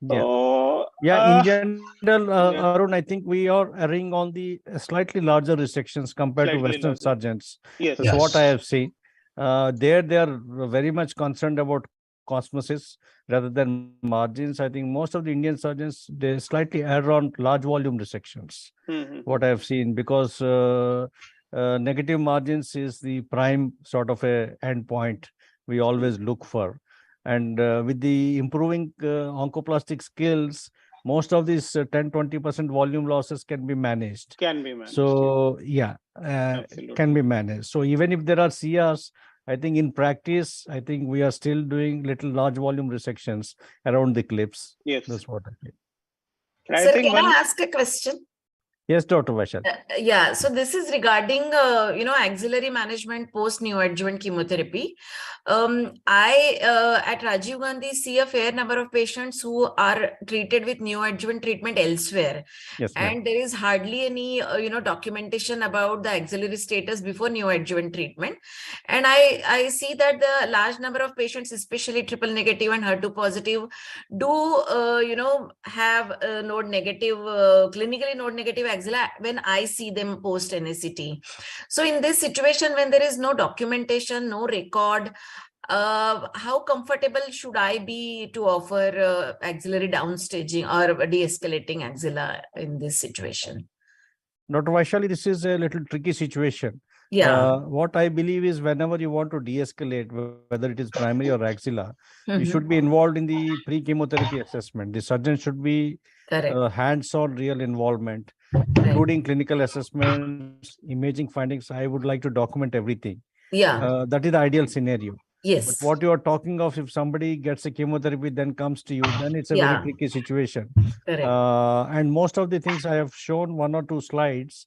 Yeah, in general, yeah. Arun, I think we are erring on the slightly larger resections compared to Slightly Western larger. surgeons. Yes. That's what I Yes. have seen. There, they are very much concerned about cosmesis rather than margins. I think most of the Indian surgeons, they slightly err on large volume resections. What I have seen, because negative margins is the prime sort of a endpoint we always look for. And with the improving oncoplastic skills, most of these 10-20% volume losses can be managed. Can be managed. So yeah, Absolutely. can be managed. So even if there are CRs, I think in practice, I think we are still doing little large volume resections around the clips. Yes. That's what I think. I Sir, think can one. I ask a question? Yes, Dr. Vaishal. Yeah, so this is regarding, axillary management post neoadjuvant chemotherapy. I at Rajiv Gandhi see a fair number of patients who are treated with neoadjuvant treatment elsewhere. Yes, ma'am. And there is hardly any, documentation about the axillary status before neoadjuvant treatment. And I see that the large number of patients, especially triple negative and HER2 positive, do, have node negative, clinically node negative axilla when I see them post NACT. So in this situation, when there is no documentation, no record, how comfortable should I be to offer axillary downstaging or de-escalating axilla in this situation? Dr. Vaishali, this is a little tricky situation. Yeah. What I believe is whenever you want to de-escalate, whether it is primary or axilla, you Mhm. should be involved in the pre-chemotherapy assessment. The surgeon should be Correct. hands-on real involvement, Right. including clinical assessments, imaging findings. I would like to document everything. Yeah. That is the ideal scenario. But Yes. what you are talking of, if somebody gets a chemotherapy, then comes to you, then it's a very Yeah. tricky situation. Correct. And most of the things I have shown 1 or 2 slides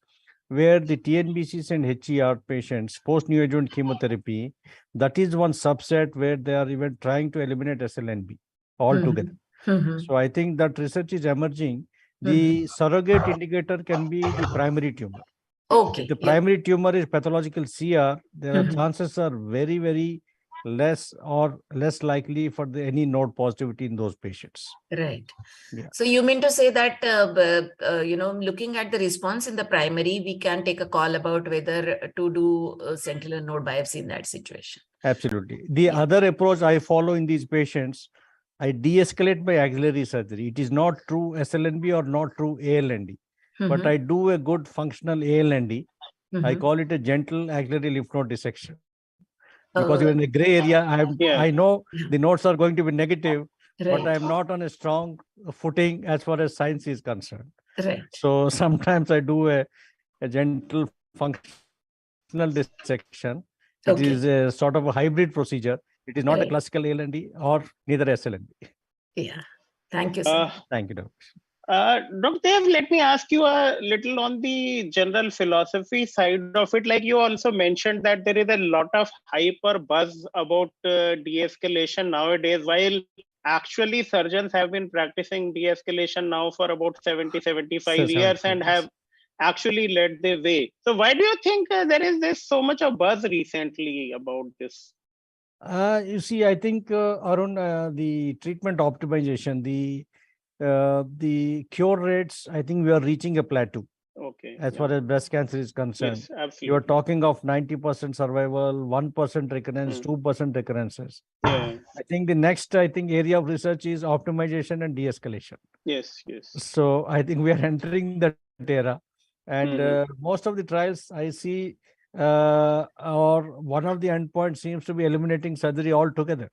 where the TNBCs and HER patients post neoadjuvant chemotherapy, that is one subset where they are even trying to eliminate SLNB altogether. Mhm. So I think that research is emerging. The surrogate indicator can be the primary tumor. If Okay. the Yeah. primary tumor is pathological CR, there are Mhm. chances are very, very less or less likely for any node positivity in those patients. Right. Yeah. So you mean to say that, looking at the response in the primary, we can take a call about whether to do sentinel node biopsy in that situation. Absolutely. The Yeah. other approach I follow in these patients, I de-escalate by axillary surgery. It is not true SLNB or not true ALND, but Mhm. I do a good functional ALND. I Mhm. call it a gentle axillary lymph node dissection. Because Oh, you're in the gray area, Yeah. I know yeah. the nodes are going to be negative, but Right. I'm not on a strong footing as far as science is concerned. Right. So sometimes I do a gentle functional dissection. It is a sort of a hybrid Okay. procedure. It is not a classical ALND Right. or neither SLND. Yeah. Thank you, sir. Uh, Thank you, Dr. Dr. Dev, let me ask you a little on the general philosophy side of it. Like you also mentioned that there is a lot of hype or buzz about de-escalation nowadays, while actually surgeons have been practicing de-escalation now for about 70, 75 years and have actually led the way. So why do you think there is this so much of buzz recently about this? You see, I think Arun, the treatment optimization, the cure rates, I think we are reaching a plateau. Okay. As Yeah. far as breast cancer is concerned. Yes, You are absolutely. talking of 90% survival, 1% recurrence, 2% recurrences. Yeah. I think the next, area of research is optimization and de-escalation. Yes. Yes. So I think we are entering that era. And Mhm. most of the trials I see, or one of the endpoints seems to be eliminating surgery altogether.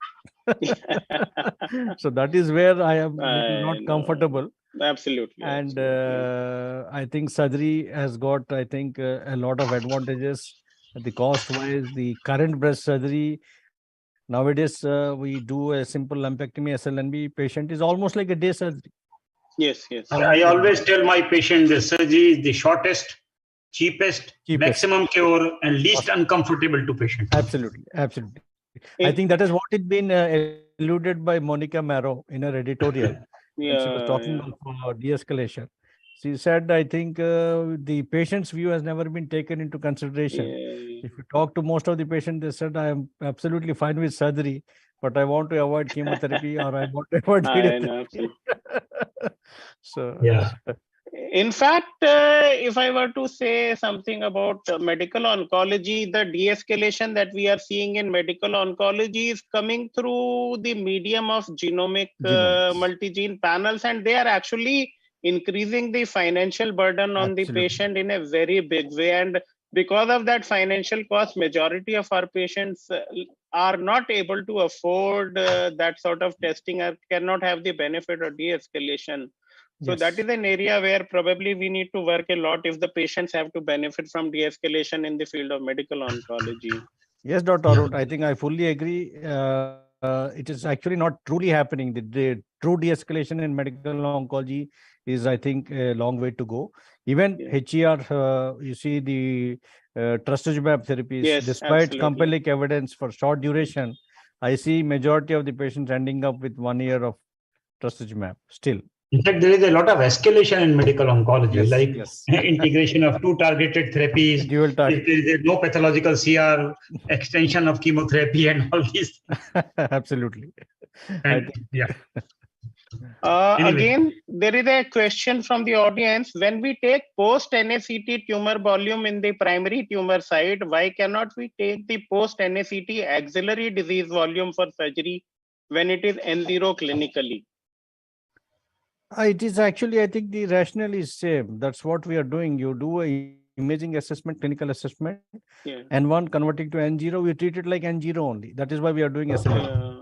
So that is where I am little not I know. comfortable. Absolutely. And absolutely. I think surgery has got, I think, a lot of advantages. The cost wise, the current breast surgery nowadays, we do a simple lumpectomy SLNB patient is almost like a day surgery. Yes, yes. I always tell my patient the surgery is the shortest, cheapest, maximum cure, and least uncomfortable to patient. Absolutely, absolutely. I think that is what it been alluded by Monica Marrow in her editorial when she was talking Yeah, of de-escalation. She said, I think the patient's view has never been taken into consideration. yeah. If you talk to most of the patients, they said, I am absolutely fine with surgery, but I want to avoid chemotherapy or I want to avoid I know, radiotherapy. absolutely. So, Yeah. In fact, if I were to say something about medical oncology, the de-escalation that we are seeing in medical oncology is coming through the medium of genomic Genomics. multi-gene panels, and they are actually increasing the financial burden on the Absolutely. patient in a very big way. And because of that financial cost, majority of our patients are not able to afford that sort of testing or cannot have the benefit of de-escalation. So Yes. that is an area where probably we need to work a lot if the patients have to benefit from de-escalation in the field of medical oncology. Yes, Dr. Yeah. Arun, I think I fully agree. It is actually not truly happening. The true de-escalation in medical oncology is, I think, a long way to go. Even Yeah. HER, you see the trastuzumab therapies, Yes, despite absolutely. compelling evidence for short duration, I see majority of the patients ending up with 1 year of trastuzumab still. In fact, there is a lot of escalation in medical oncology, Yes, like yes. integration of two targeted therapies. Dual target. If there is no pathological CR, extension of chemotherapy, and all these. Absolutely. I And think, yeah. Anyway. Again, there is a question from the audience. When we take post-NACT tumor volume in the primary tumor site, why cannot we take the post-NACT axillary disease volume for surgery when it is N0 clinically? it is actually, I think the rationale is same. That's what we are doing. You do a imaging assessment, clinical assessment, Yeah. and one converting to N0, we treat it like N0 only. That is why we are doing SLA. Yeah.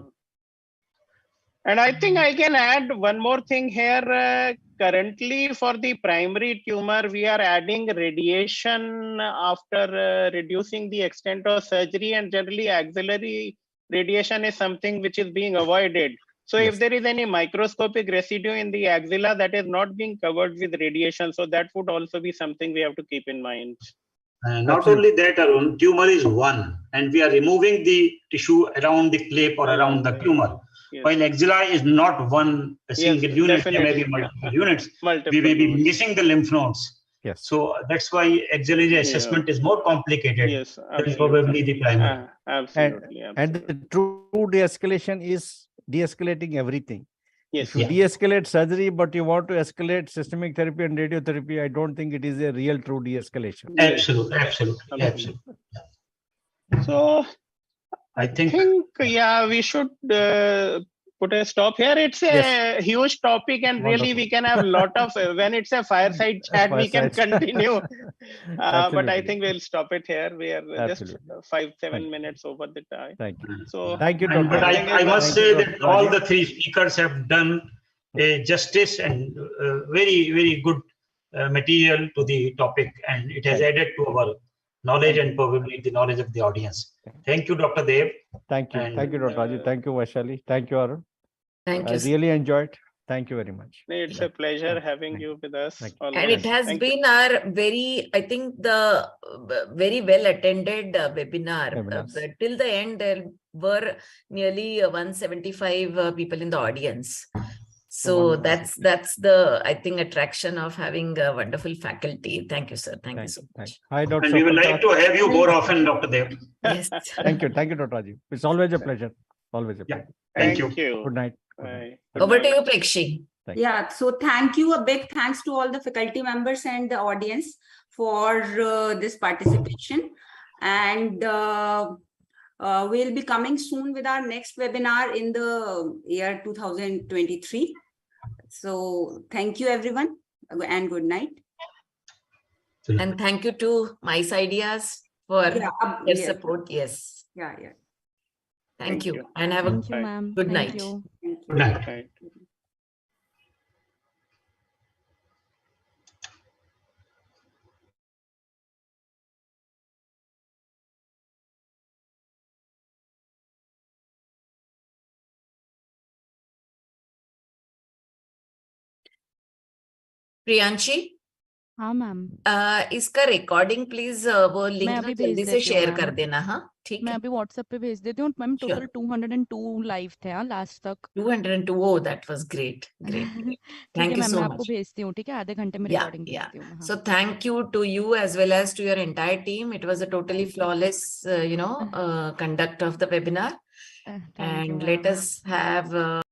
And I think I can add one more thing here. Currently, for the primary tumor, we are adding radiation after reducing the extent of surgery, and generally axillary radiation is something which is being avoided. So Yes. if there is any microscopic residue in the axilla that is not being covered with radiation, so that would also be something we have to keep in mind. Not Absolutely. only that, Arun, tumor is one, and we are removing the tissue around the clip or around the tumor. Yes. While axilla is not one a single unit, there may be definitely. multiple units. Multiple We may be nodes. missing the lymph nodes. Yes. So that's why axillary assessment is more complicated Yes, than absolutely. probably the primary. Absolutely. And the true de-escalation is de-escalating everything. Yes. If you de-escalate surgery, but you want to escalate systemic therapy and radiotherapy, I don't think it is a real true de-escalation. Absolutely, absolutely. So I think yeah, we should put a stop here. It's a huge topic, and really we can have a lot of when it's a fireside chat, we can continue. But I think we'll stop it here. We are just 5-7 minutes over the time. Thank you. So thank you, Dr. But I must say that all the three speakers have done a justice and very, very good material to the topic, and it has added to our knowledge and probably the knowledge of the audience. Thank you, Dr. Dev. Thank you. Thank you, Dr. Raji. Thank you, Vaishali. Thank you, Arun. Thank you. I really enjoyed. Thank you very much. It's a pleasure having you with us. And it has been our very, I think, the very well attended webinar. Till the end, there were nearly 175 people in the audience. So that's the, I think, attraction of having a wonderful faculty. Thank you, sir. Thank you so much. Hi, Dr. And we would like to have you more often, Dr. Dev. Yes. Thank you, Dr. Raji. It's always a pleasure. Always a pleasure. Thank you. Good night. Over to you, Prekshi. Yeah, so thank you. A big thanks to all the faculty members and the audience for this participation. And we'll be coming soon with our next webinar in the year 2023. So thank you, everyone, and good night. And thank you to Mice Ideas for your support. Yes. Yeah. Thank you. And have a good night. Thank you. Good night. Priyanshi, हाँ ma'am, इसका recording please वो link ना अभी भेज जल्दी से देती हूँ, शेयर मैम। कर देना। हाँ ठीक मैं है। अभी व्हाट्सएप पे भेज देती हूँ। Ma'am Sure. टोटल 202 लाइव थे हाँ लास्ट तक। 202. Oh, that was great. Great. ठीक Thank है you मैम, so मैं आपको much. भेजती हूँ। ठीक है, आधे घंटे में Yeah, रिकॉर्डिंग yeah. भेजती हूँ मैं। हाँ, So thank you to you as well as to your entire team. It was a totally Thank you. flawless, conduct of the webinar. Thank you And let ma'am. us have